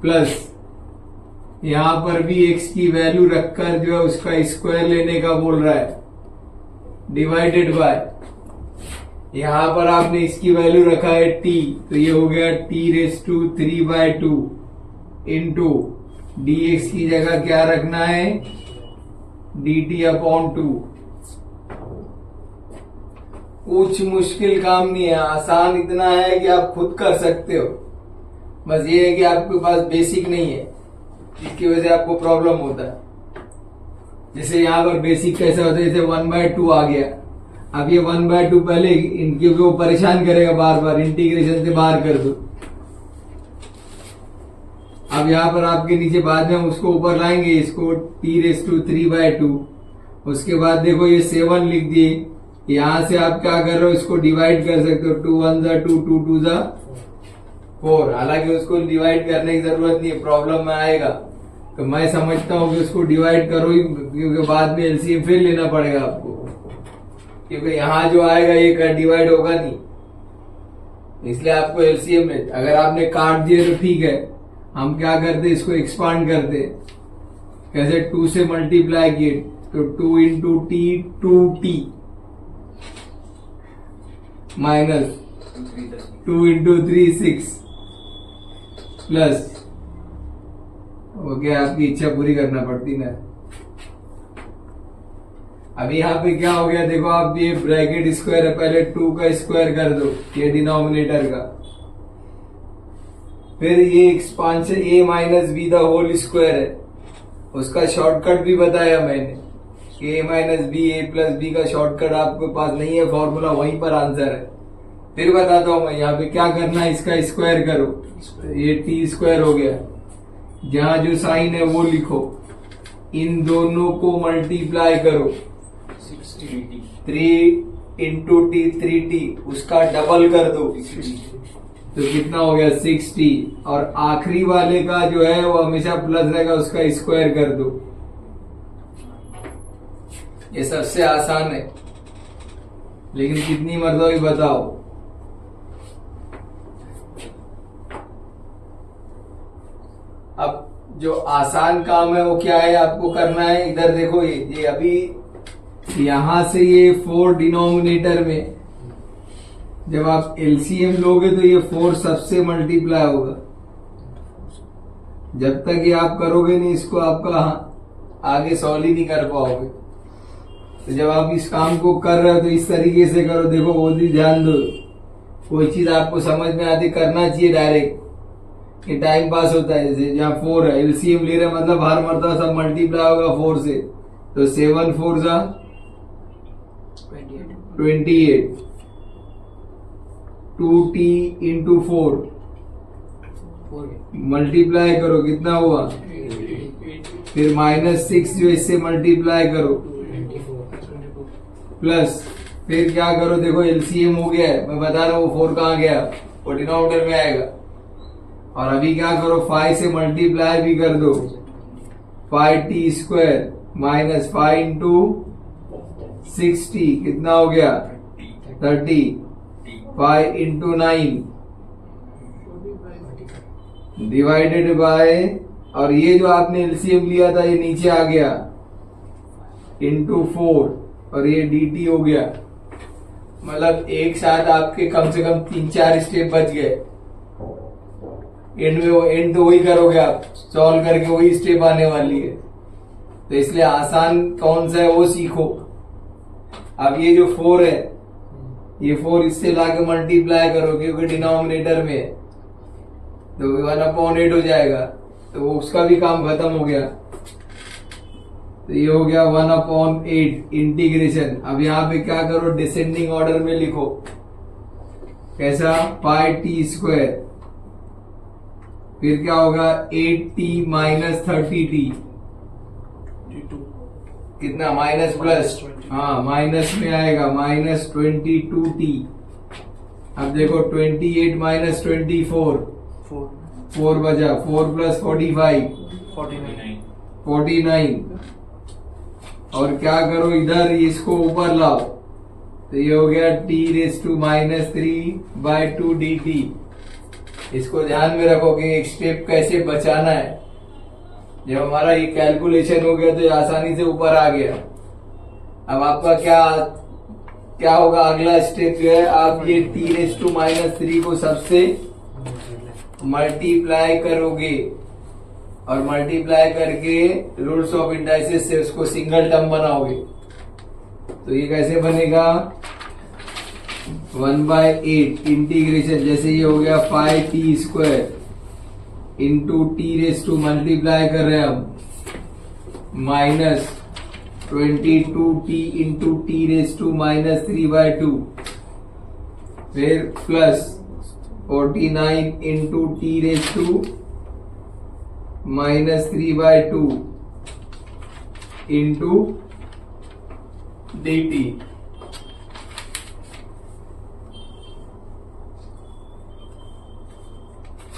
प्लस यहां पर भी x की वैल्यू रखकर जो है उसका स्क्वायर लेने का बोल रहा है, डिवाइडेड बाय यहां पर आपने इसकी वैल्यू रखा है t, तो ये हो गया t�3/2 इंटू dx की जगह क्या रखना है, dt/2। कुछ मुश्किल काम नहीं है, आसान इतना है कि आप खुद कर सकते हो। बस ये है कि आपके पास बेसिक नहीं है, इसकी वजह से आपको प्रॉब्लम होता है। जैसे यहाँ पर बेसिक कैसा होता है, जैसे 1/2 आ गया। अब ये 1/2 पहले इनके वो परेशान करेगा बार बार, इंटीग्रेशन से बाहर कर दो। अब यहाँ पर आपके नीचे बाद में हम उसको ऊपर लाएंगे, इसको t⁵3/2। उसके बाद देखो ये 7 लिख दिए, यहां से आप क्या कर रहे हो, इसको डिवाइड कर सकते हो, 2 1 2, 2 2 4। हालांकि उसको डिवाइड करने की जरूरत नहीं है, प्रॉब्लम में आएगा। तो मैं समझता हूं कि उसको डिवाइड करो ही, क्योंकि बाद में एलसीएम फिर लेना पड़ेगा आपको, क्योंकि यहां जो आएगा ये डिवाइड होगा नहीं, इसलिए आपको एलसीएम में अगर आपने काट दिए तो ठीक है। हम क्या करते, इसको एक्सपांड करते, कैसे 2 से मल्टीप्लाई किए तो 2 into T 2t minus 2 into 3 6 plus हो गया, आपकी इच्छा पूरी करना पड़ती ना। अभी यहाँ पे क्या हो गया, देखो आप ये ब्रैकेट स्क्वायर है, पहले 2 का स्क्वायर कर दो, ये डिनोमिनेटर का, फिर ये expansion a minus b the whole square है, उसका शॉर्टकट भी बताया मैंने, a minus b a plus b का शॉर्टकट आपके पास नहीं है, फॉर्मूला वहीं पर आंसर है। फिर बताता हूं मैं, यहाँ पे क्या करना है, इसका स्क्वायर करो, तो ये t स्क्वायर हो गया, जहां जो साइन है वो लिखो, इन दोनों को मल्टीप्लाई करो, 3 इंटू टी 3t, उसका डबल कर दो, तो कितना हो गया 6t, और आखिरी वाले का जो है वो हमेशा प्लस रहेगा, उसका स्क्वायर कर दो। ये सबसे आसान है, लेकिन कितनी मरतबा भी बताओ। अब जो आसान काम है वो क्या है, आपको करना है, इधर देखो ये अभी यहां से ये 4 डिनोमिनेटर में जब आप एलसीएम लोगे तो ये 4 सबसे मल्टीप्लाई होगा। जब तक ये आप करोगे नहीं इसको, आपका आगे सॉल्व ही नहीं कर पाओगे। तो जब आप इस काम को कर रहे हो तो इस तरीके से करो। देखो वो भी ध्यान दो, कोई चीज आपको समझ में आती करना चाहिए डायरेक्ट, ये टाइम पास होता है। जैसे जहाँ 4 है, एलसीएम ले रहे मतलब हर मरतबा सब मल्टीप्लाई होगा 4 से, तो 7 4 जा 28, 2t इंटू 4 मल्टीप्लाई करो कितना हुआ, फिर -6 जो इससे मल्टीप्लाई करो, प्लस फिर क्या करो, देखो एलसीएम हो गया है, मैं बता रहा हूँ 4 कहाँ गया, वो डिनोमिनेटर में आएगा। और अभी क्या करो, 5 से मल्टीप्लाई भी कर दो, 5t² माइनस 5 इंटू 60 कितना हो गया 30, 5 इंटू 9 डिवाइडेड बाय, और ये जो आपने एलसीएम लिया था ये नीचे आ गया, इंटू 4, और ये dt हो गया। मतलब एक साथ आपके कम से कम 3-4 स्टेप बच गए। एंड में एंड तो वही करोगे आप, सॉल्व करके वही स्टेप आने वाली है, तो इसलिए आसान कौन सा है वो सीखो। अब ये जो 4 है, ये 4 इससे लाके मल्टीप्लाई करो क्योंकि डिनोमिनेटर में है, तो 1/8 हो जाएगा, तो वो उसका भी काम खत्म हो गया। तो ये हो गया 1/8 इंटीग्रेशन। अब यहाँ पे क्या करो, डिसेंडिंग ऑर्डर में लिखो, कैसा, 5t², फिर क्या होगा 8t माइनस 30t, कितना माइनस प्लस, हाँ माइनस में आएगा, -22t। अब देखो 28 माइनस 24, 4 बचा, 4 प्लस 45 49, और क्या करो इधर इसको ऊपर लाओ, तो ये हो गया t⁻³ dt। इसको ध्यान में रखो कि एक स्टेप कैसे बचाना है। जब हमारा ये कैलकुलेशन हो गया तो ये आसानी से ऊपर आ गया। अब आपका क्या होगा, अगला स्टेप जो है, आप ये t⁻³ को सबसे मल्टीप्लाई करोगे, और मल्टीप्लाई करके रूट्स ऑफ इंडाइसिस से उसको सिंगल टर्म बनाओगे। तो ये कैसे बनेगा, 1/8 इंटीग्रेशन, जैसे ये हो गया 5t² इंटू t⁻² मल्टीप्लाई कर रहे हैं हम, -22t इंटू t⁻³ फिर plus 49 into t⁻³ into dt।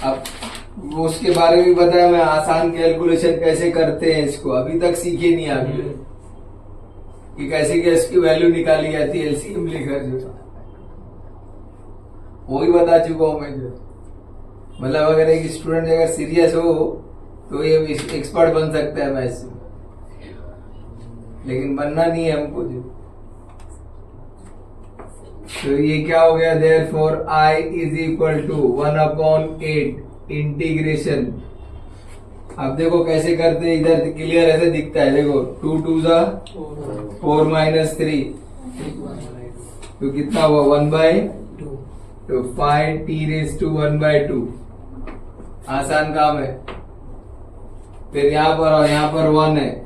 अब वो उसके बारे में बताया, मैं आसान कैलकुलेशन कैसे करते हैं इसको अभी तक सीखे नहीं आप कि कैसे इसकी वैल्यू निकाली जाती है एलसीएम लेकर, जो वो ही बता चुका हूं मैं। जो मतलब अगर एक स्टूडेंट अगर सीरियस हो तो ये एक्सपर्ट बन सकता है मैथ्स में, लेकिन बनना नहीं है हमको। जो तो ये क्या हो गया, therefore I is equal to 1/8 integration. अब देखो कैसे करते हैं, इधर क्लियर ऐसे दिखता है, देखो 2 2 4 माइनस 3, तो कितना हुआ 1/2, तो 5t⁻²1/2, आसान काम है। फिर यहाँ पर 1 है,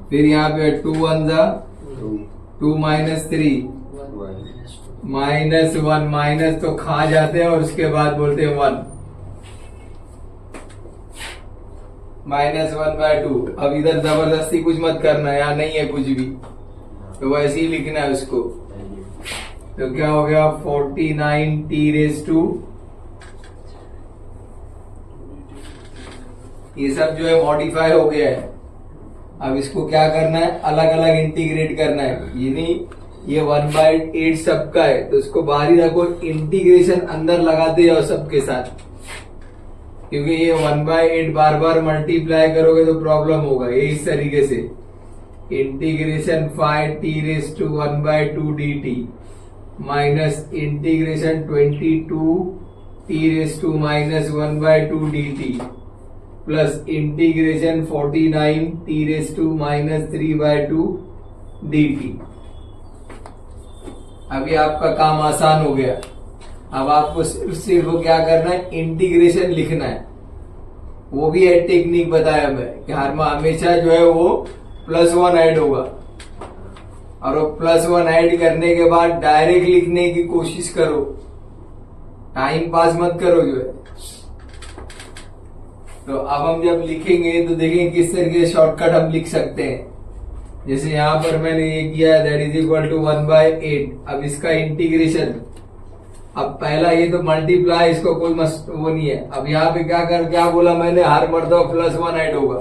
फिर यहाँ पे 2 1 2 माइनस 3 -1, माइनस तो खा जाते हैं और उसके बाद बोलते हैं 1, -1/2। अब इधर जबरदस्ती कुछ मत करना है, यहाँ नहीं है कुछ भी, तो वैसे ही लिखना है उसको। तो क्या हो गया 49t⁻², ये सब जो है मॉडिफाई हो गया है। अब इसको क्या करना है, अलग अलग इंटीग्रेट करना है, यानी ये 1/8 सबका है तो इसको बाहर ही रखो, इंटीग्रेशन अंदर लगाते जाओ सबके साथ, क्योंकि ये 1/8 बार बार मल्टीप्लाई करोगे तो प्रॉब्लम होगा। ये इस तरीके से integration 5t⁻² dt minus integration 22t⁻² dt plus integration 49t⁻³ dt। अभी आपका काम आसान हो गया। अब आपको सिर्फ क्या करना है, इंटीग्रेशन लिखना है। वो भी एक टेक्निक बताया मैं कि हमेशा जो है वो +1 ऐड होगा, और वो +1 ऐड करने के बाद डायरेक्ट लिखने की कोशिश करो, टाइम पास मत करो जो है। तो अब हम जब लिखेंगे तो देखेंगे किस तरीके से शॉर्टकट हम लिख सकते हैं। जैसे यहां पर मैंने ये किया, दैट इज इक्वल टू 1/8। अब इसका इंटीग्रेशन, अब पहला ये तो मल्टीप्लाई, इसको कोई वो नहीं है। अब यहाँ पे क्या बोला मैंने, हर मर्तबा +1 ऐड होगा।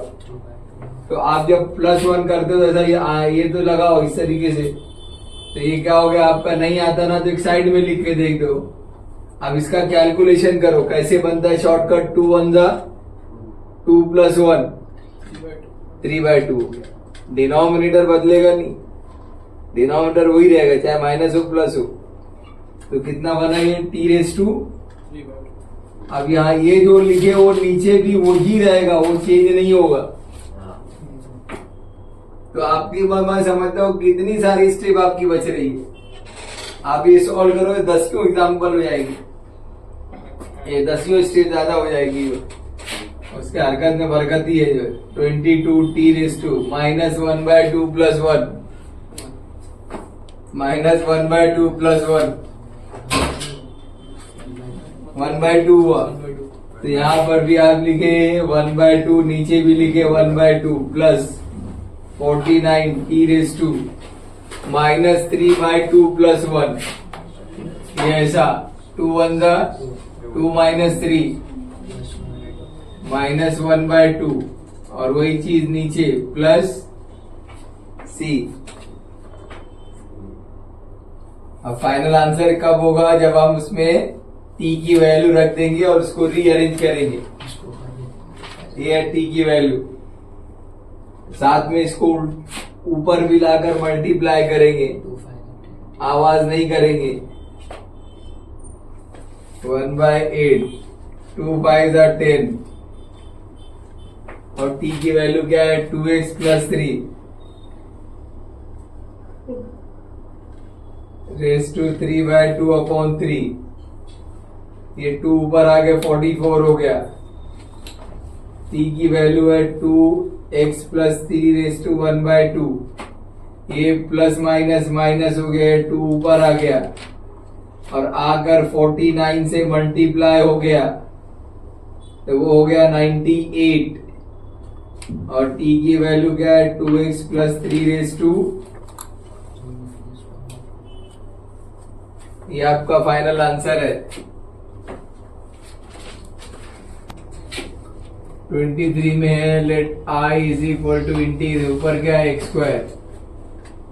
तो आप जब +1 करते हो ऐसा ये तो लगाओ इस तरीके से, तो ये क्या हो गया, आपका नहीं आता ना तो एक साइड में लिख के देख दो। अब इसका कैलकुलेशन करो, कैसे बनता है शॉर्टकट, 2 1 जा 2 + 1 3/2। डिनोमिनेटर बदलेगा नहीं, डिनोमिनेटर वही रहेगा, चाहे माइनस हो प्लस हो। तो कितना बना ये, t⁻²। अब यहाँ ये जो लिखे वो नीचे भी वो ही रहेगा, वो चेंज नहीं होगा। तो आपकी मैं समझता हूँ कितनी सारी स्टेप आपकी बच रही है। आप ये सॉल्व करोगे 10 क्यों एग्जाम्पल हो जाएगी, ये 10वीं स्टेप ज्यादा हो जाएगी। उसके हरकत में बरकत ही है जो 22 t⁻² -1/2 + 1 -1/2 + 1 1/2 हुआ। तो यहाँ पर भी आप लिखे 1/2, नीचे भी लिखे 1/2 प्लस 49 t⁻² -3/2 + 1। ये ऐसा 2 1 जा 2 -3 -1/2, और वही चीज नीचे प्लस c। अब फाइनल आंसर कब होगा, जब हम उसमें t की वैल्यू रख देंगे और उसको रीअरेंज करेंगे। ये है t की वैल्यू, साथ में इसको ऊपर भी लाकर मल्टीप्लाई करेंगे, आवाज नहीं करेंगे। 1/8 2 5 are 10, और t की वैल्यू क्या है, 2x + 3 raised to 3/2/3। ये 2 ऊपर आ गया 44 हो गया। t की वैल्यू है 2x + 3 raised to 1/2। ये प्लस माइनस माइनस हो गया, 2 ऊपर आ गया और आकर 49 से मल्टीप्लाई हो गया तो वो हो गया 98। और t की वैल्यू क्या है, 2x + 3 raised to, ये आपका फाइनल आंसर है। 23 में है, let i is equal to integral, ऊपर क्या है x²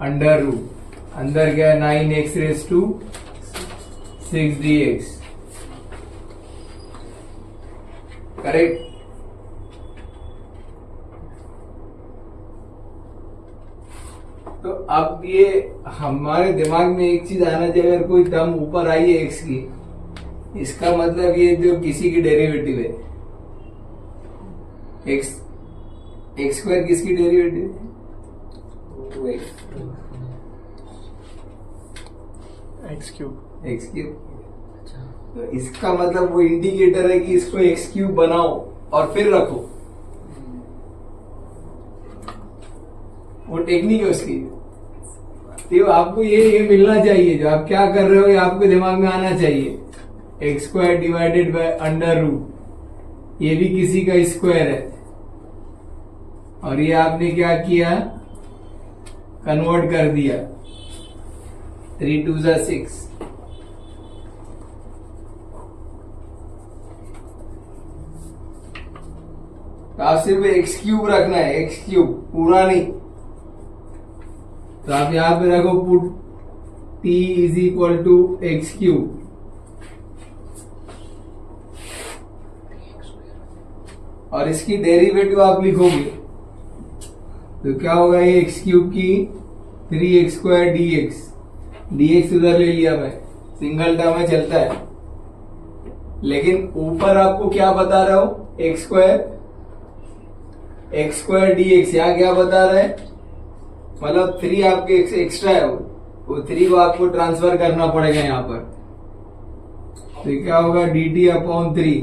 अंडर रूट, अंदर क्या है 9x raised to 6 dx। Correct. तो अब ये हमारे दिमाग में एक चीज आना चाहिए, अगर कोई टर्म ऊपर आई है x की, इसका मतलब ये जो किसी की डेरिवेटिव है, x² किसकी डेरिवेटिव है, 2x3। तो इसका मतलब वो इंडिकेटर है कि इसको x³ बनाओ और फिर रखो, वो टेक्निक है उसकी। तो आपको ये मिलना चाहिए, जो आप क्या कर रहे हो ये आपके दिमाग में आना चाहिए। x² divided by under root, ये भी किसी का स्क्वायर है, और ये आपने क्या किया, कन्वर्ट कर दिया, 3 2 6। तो आप सिर्फ x³ रखना है, x³ पूरा नहीं। तो आप यहां पे रखो put t is equal to x³, और इसकी डेरिवेटिव आप लिखोगे तो क्या होगा, ये x³ की 3x² dx, dx उधर ले लिया मैं, सिंगल टर्म में चलता है। लेकिन ऊपर आपको क्या बता रहा हूं, x² dx, यहां क्या बता रहा है, मतलब 3 आपके एक्स्ट्रा है, वो 3 को आपको ट्रांसफर करना पड़ेगा यहाँ पर। तो क्या होगा, dt upon 3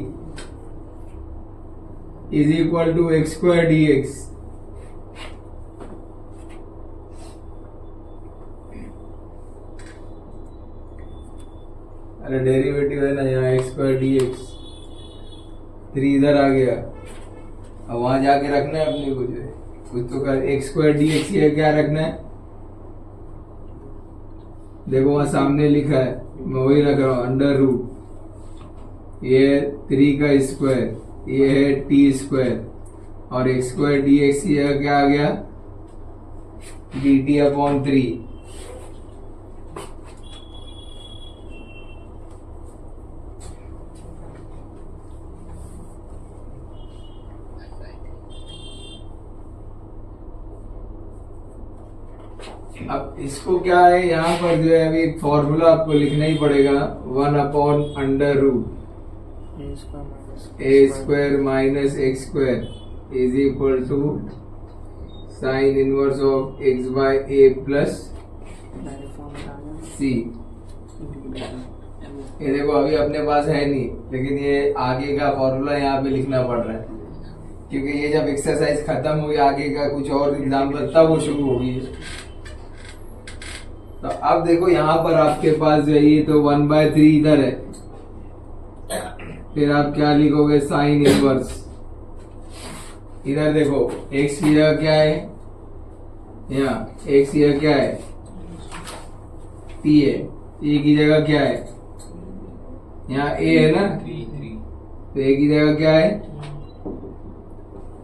is equal to x square d x. अरे डेरिवेटिव है ना यहाँ, एक्स स्क्वायर डी एक्स, 3 इधर आ गया। अब वहां जाके रखना है अपने को, जो है कुछ तो कर, एक्स स्क्वायर डी एक्स ये क्या रखना है, देखो वहां सामने लिखा है, मैं वही रख रहा हूं, अंडर रूट, ये 3 का स्क्वायर, ये है टी स्क्वायर, और एक्स स्क्वायर डी एक्स ये क्या आ गया, डी टी अपॉन 3। अब इसको क्या है, यहाँ पर जो है अभी फॉर्मूला आपको लिखना ही पड़ेगा, 1 upon under root a square minus x square is equal to sine inverse of x by a plus c. ये देखो अभी अपने पास है नहीं, लेकिन ये आगे का फॉर्मूला यहाँ पे लिखना पड़ रहा है, क्योंकि ये जब एक्सरसाइज खत्म हुई, आगे का कुछ और एग्जाम्पल तब वो शुरू होगी। तो अब देखो यहाँ पर आपके पास जो है, ये तो 1/3 इधर है, फिर आप क्या लिखोगे, साइन इनवर्स, इधर देखो एक्स की जगह क्या है, यहाँ एक्स की जगह क्या है, टी है, ए की जगह क्या है, यहाँ ए है ना, तो ए की जगह क्या है,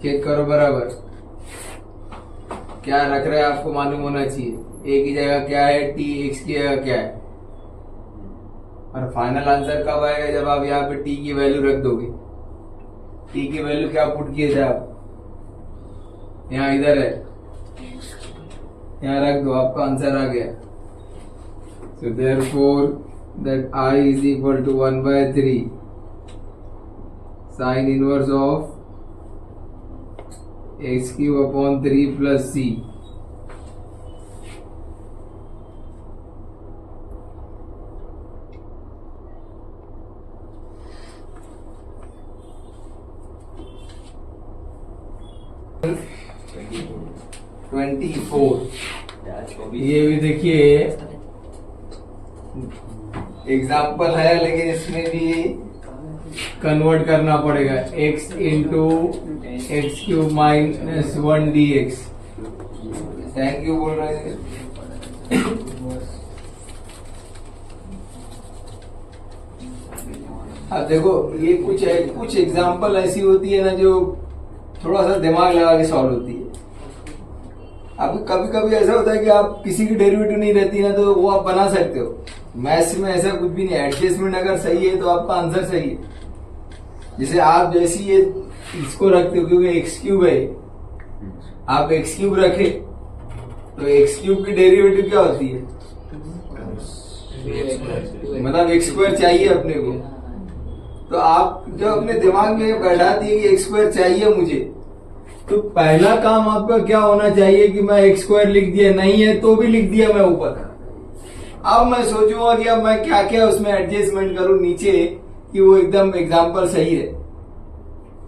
चेक करो बराबर, क्या रख रहे हैं आपको मालूम होना चाहिए, ए की जगह क्या है, टी, एक्स की जगह क्या है। और फाइनल आंसर कब आएगा, जब आप यहाँ पे टी की वैल्यू रख दोगे। टी की वैल्यू क्या पुट किए थे आप, यहाँ इधर है, यहाँ रख दो, आपका आंसर आ गया। So therefore that I is equal to 1/3 sine inverse of x³ upon 3 plus c. ये भी देखिए एग्जाम्पल है, लेकिन इसमें भी कन्वर्ट करना पड़ेगा, x into x³ minus 1 dx। Thank you बोल रहे हैं। अब देखो ये कुछ एग्जाम्पल ऐसी होती है ना, जो थोड़ा सा दिमाग लगा के सॉल्व होती है। अब कभी कभी ऐसा होता है कि आप किसी की डेरिवेटिव नहीं रहती ना, तो वो आप बना सकते हो। मैथ्स में ऐसा कुछ भी नहीं, एडजस्टमेंट अगर सही है तो आपका आंसर सही है। जैसे आप जैसी ये इसको रखते हो, क्योंकि x³ है, आप x³ रखे तो x³ की डेरिवेटिव क्या होती है, मतलब x² चाहिए अपने को। तो आप जब अपने दिमाग में बैठा दिए कि x² चाहिए मुझे, तो पहला काम आपका क्या होना चाहिए कि मैं x² लिख दिया, नहीं है तो भी लिख दिया मैं ऊपर। अब मैं सोचूंगा कि अब मैं क्या क्या उसमें एडजस्टमेंट करूं नीचे कि वो एकदम एग्जाम्पल सही है।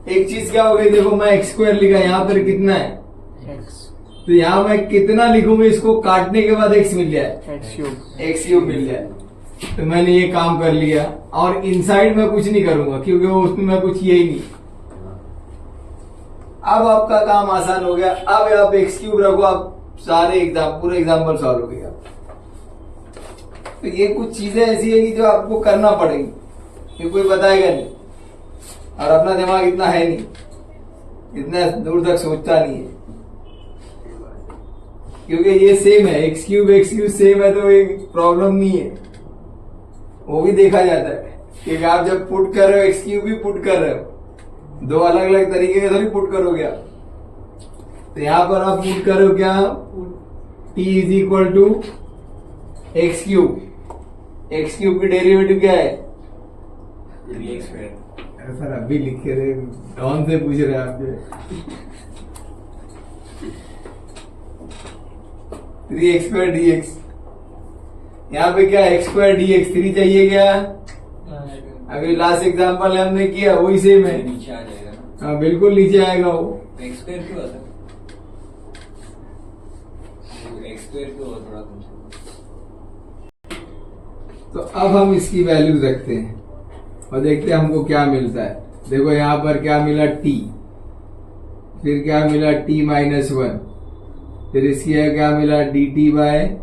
एक चीज क्या हो गई, देखो मैं x² लिखा, यहाँ पर कितना है
x,
तो यहाँ मैं कितना लिखूंगा, इसको काटने के बाद x मिल जाए, x³ मिल जाए। तो मैंने ये काम कर लिया, और इनसाइड में कुछ नहीं करूंगा क्योंकि वो उसमें मैं कुछ ये ही नहीं। अब आपका काम आसान हो गया। अब आप x³ रखो, आप सारे पूरे एग्जाम्पल सॉल्व हो गया। तो ये कुछ चीजें ऐसी है कि जो आपको करना पड़ेगी, ये कोई बताएगा नहीं, और अपना दिमाग इतना है नहीं, इतना दूर तक सोचता नहीं है, क्योंकि ये सेम है, x³ सेम है, तो एक प्रॉब्लम नहीं है। वो भी देखा जाता है कि आप जब पुट कर रहे हो, x³ भी पुट कर रहे हो, दो अलग अलग तरीके के थोड़ी पुट करोगे आप। तो यहां पर आप पुट करो क्या, t is equal to x³, x³ की डेरिवेटिव क्या है, सर अभी लिख के रहे, कौन से पूछ रहे हैं आप, 3x² dx। यहाँ पे क्या x² dx, 3 चाहिए क्या, अभी लास्ट एग्जांपल हमने किया वही सेम है।
नीचे आ जाएगा ना,
हाँ बिल्कुल नीचे आएगा वो।
एक्स स्क्वायर क्यों आता है, एक्स स्क्वायर क्यों हुआ थोड़ा तुमसे।
तो अब हम इसकी वैल्यू रखते हैं और देखते हैं हमको क्या मिलता है। देखो यहाँ पर क्या मिला t, फिर क्या मिला t-1, फिर इसकी क्या मिला dt/3।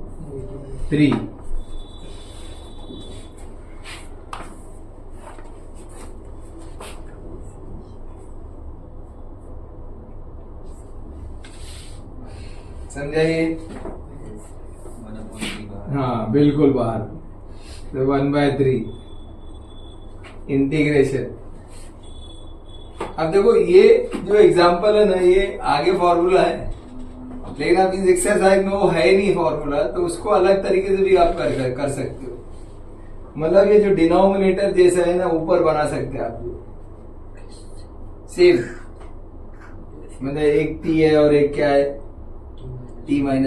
समझाइए।
1/3 बाहर।
हाँ बिल्कुल बाहर। तो 1/3 इंटीग्रेशन। अब देखो ये जो एग्जांपल है ना, ये आगे फॉर्मूला है, लेकिन आप इस एक्सरसाइज में वो है नहीं फॉर्मूला, तो उसको अलग तरीके से भी आप कर सकते हो। मतलब ये जो डिनोमिनेटर जैसा है ना, ऊपर बना सकते हैं आप सेम। मतलब एक टी है और एक क्या है t-1।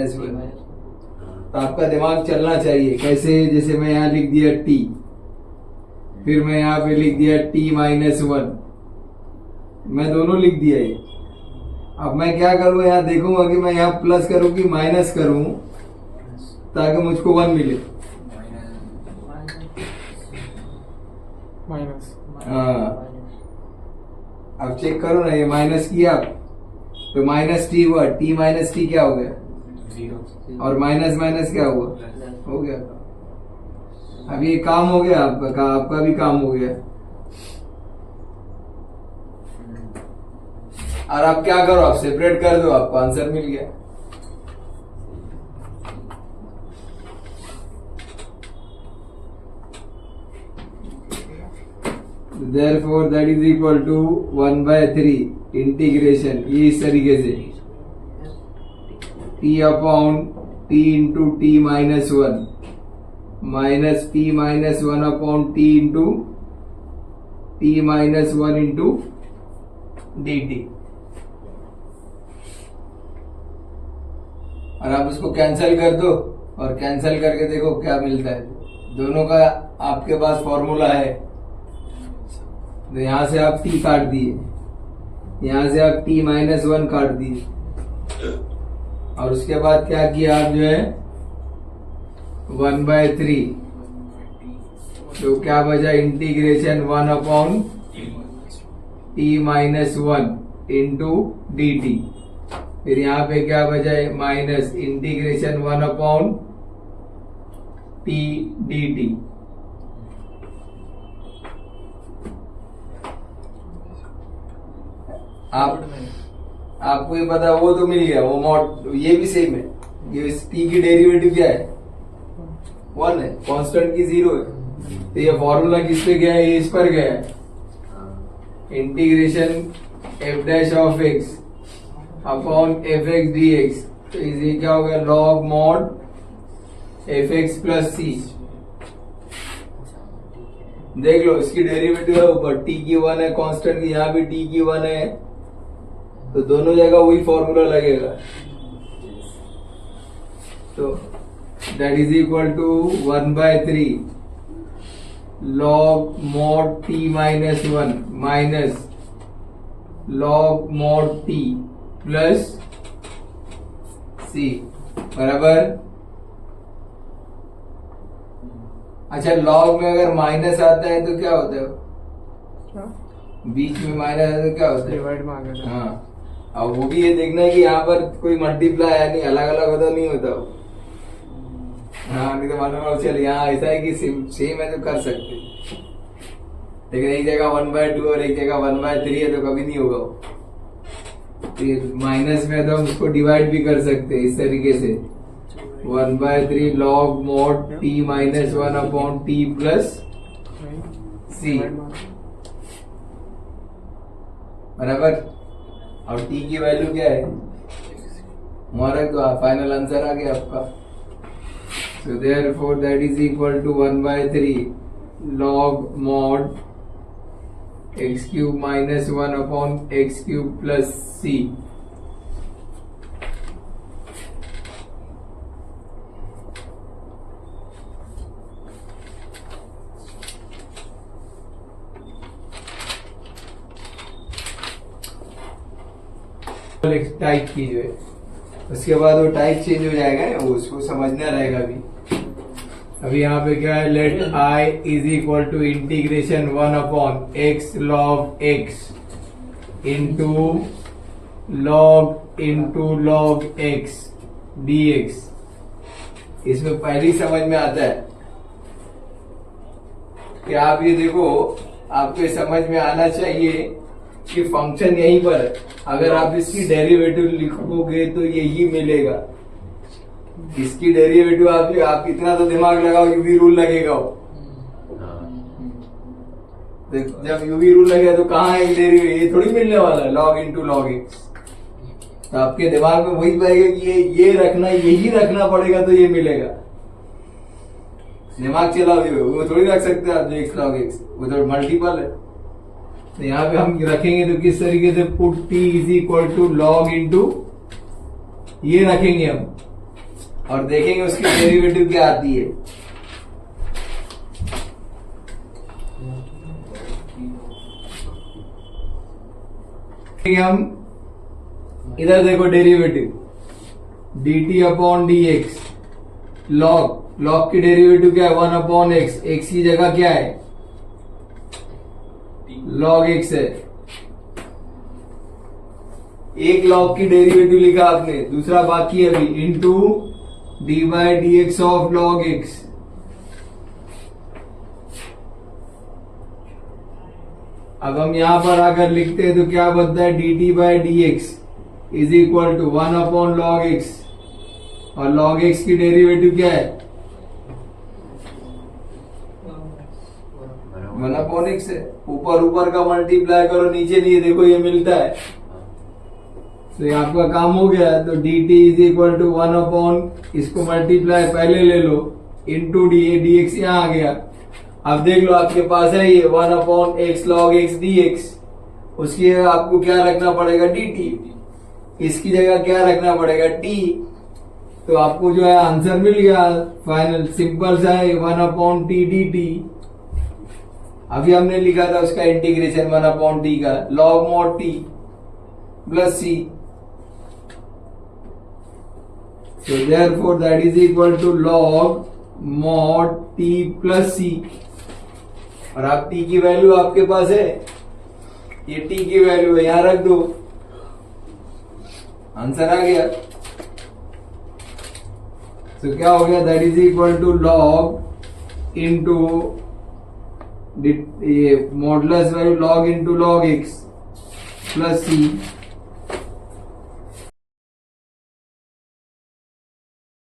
तो आपका दिमाग चलना चाहिए कैसे, जैसे मैं यहाँ लिख दिया t, फिर मैं यहाँ पे लिख दिया t-1, मैं दोनों लिख दिया ये। अब मैं क्या करूँ, यहाँ देखूंगा कि मैं यहाँ प्लस करूँ कि माइनस करूँ ताकि मुझको 1 मिले।
माइनस।
हाँ अब चेक करो ना, ये माइनस किया तो माइनस टी हुआ, t-t क्या हो गया
0
और माइनस माइनस क्या हुआ, हो गया। अब ये काम हो गया आपका भी काम हो गया। और आप क्या करो, आप सेपरेट कर दो, आपको आंसर मिल गया। Therefore that is equal to 1/3 integration, ये इस तरीके से t upon t into t-1 minus t-1 upon t into t-1 into dt। और आप उसको कैंसिल कर दो और कैंसिल करके देखो क्या मिलता है। दोनों का आपके पास फॉर्मूला है, तो यहां से आप t काट दिए, यहां से आप t-1 काट दिए, और उसके बाद क्या किया आप, जो है 1/3, तो क्या बचा integration 1 upon t-1 into dt। फिर यहाँ पे क्या बचा है minus integration 1 upon t dt। आपको ये पता, वो तो मिल गया, वो मॉड, ये भी सेम है। ये t की डेरिवेटिव क्या है 1 है, कांस्टेंट की 0 है, तो ये फॉर्मूला किस पे गया है, ये इस पर गया है, integration f dash of x upon f x d x. तो ये क्या हो गया, log mod f x plus c. देख लो इसकी डेरिवेटिव है ऊपर, t की 1 है कांस्टेंट की, यहाँ भी t की 1 है, तो दोनों जगह वही फॉर्मूला लगेगा। तो that is equal to 1/3 log mod t-1 minus log mod t plus c बराबर। अच्छा, लॉग में अगर माइनस आता है तो क्या होता है, बीच में माइनस आता है तो क्या होता है,
डिवाइड में आ गया।
हाँ, अब वो भी ये देखना है कि यहाँ पर कोई मल्टीप्लाई है नहीं, अलग अलग होता नहीं होता वो। हाँ, नहीं तो मालूम चल यहाँ ऐसा है कि सेम है तो कर सकते, लेकिन एक जगह 1/2 और एक जगह 1/3 है तो कभी नहीं होगा वो। माइनस में तो हम उसको डिवाइड भी कर सकते हैं इस तरीके से, 1/3 log mod t-1 upon t plus c बराबर। और t की वैल्यू क्या है, हमारा तो फाइनल आंसर आ गया आपका। So therefore that is equal to 1/3 log mod x³ minus 1 upon x³ plus c. Type की जो है, उसके बाद वो टाइप चेंज हो जाएगा ना, वो उसको समझना रहेगा अभी यहाँ पे क्या है, let I is equal to integration 1/x log x इंटू log x dx। इसमें पहली समझ में आता है कि आप ये देखो, आपको समझ में आना चाहिए कि फंक्शन यहीं पर है। अगर आप इसकी डेरिवेटिव लिखोगे तो यही मिलेगा। इसकी डेरिवेटिव आप इतना तो दिमाग लगाओ, यूवी रूल लगेगा वो। जब यूवी रूल लगेगा तो कहाँ है डेरिवेटिव, ये थोड़ी मिलने वाला है log इंटू log x। तो आपके दिमाग में वही पाएगा कि ये रखना, यही रखना पड़ेगा तो ये मिलेगा। दिमाग चलाओ, वो थोड़ी रख सकते हैं आप जो x log x, वो तो मल्टीपल है। तो यहाँ पे हम रखेंगे तो किस तरीके से, put t is equal to log into ये रखेंगे हम, और देखेंगे उसकी डेरिवेटिव क्या आती है। हम इधर देखो derivative dt upon dx, log की डेरिवेटिव क्या है 1/x, x की जगह क्या है log x है। एक log की डेरिवेटिव लिखा आपने, दूसरा बाकी है अभी, into dy dx of log x। अब हम यहां पर आकर लिखते हैं तो क्या बनता है, dt by dx is equal to 1/log x, और log x की डेरिवेटिव क्या है 1/x है। ऊपर का मल्टीप्लाई करो, नीचे नहीं, देखो ये मिलता है। तो ये आपका काम हो गया। तो dt इज इक्वल टू 1/, इसको मल्टीप्लाई पहले ले लो, इंटू dx यहाँ आ गया। अब देख लो आपके पास है ये 1/x log x dx, उसकी आपको क्या रखना पड़ेगा dt, इसकी जगह क्या रखना पड़ेगा t। तो आपको जो है आंसर मिल गया फाइनल, सिंपल सा है 1/t dt। अभी हमने लिखा था उसका इंटीग्रेशन 1/t का log mod t plus c। So therefore that is equal to log mod t plus c। और आप t की वैल्यू आपके पास है, ये t की वैल्यू है, यहां रख दो, आंसर आ गया। तो क्या हो गया, that is equal to log into ये modulus value log into log x plus c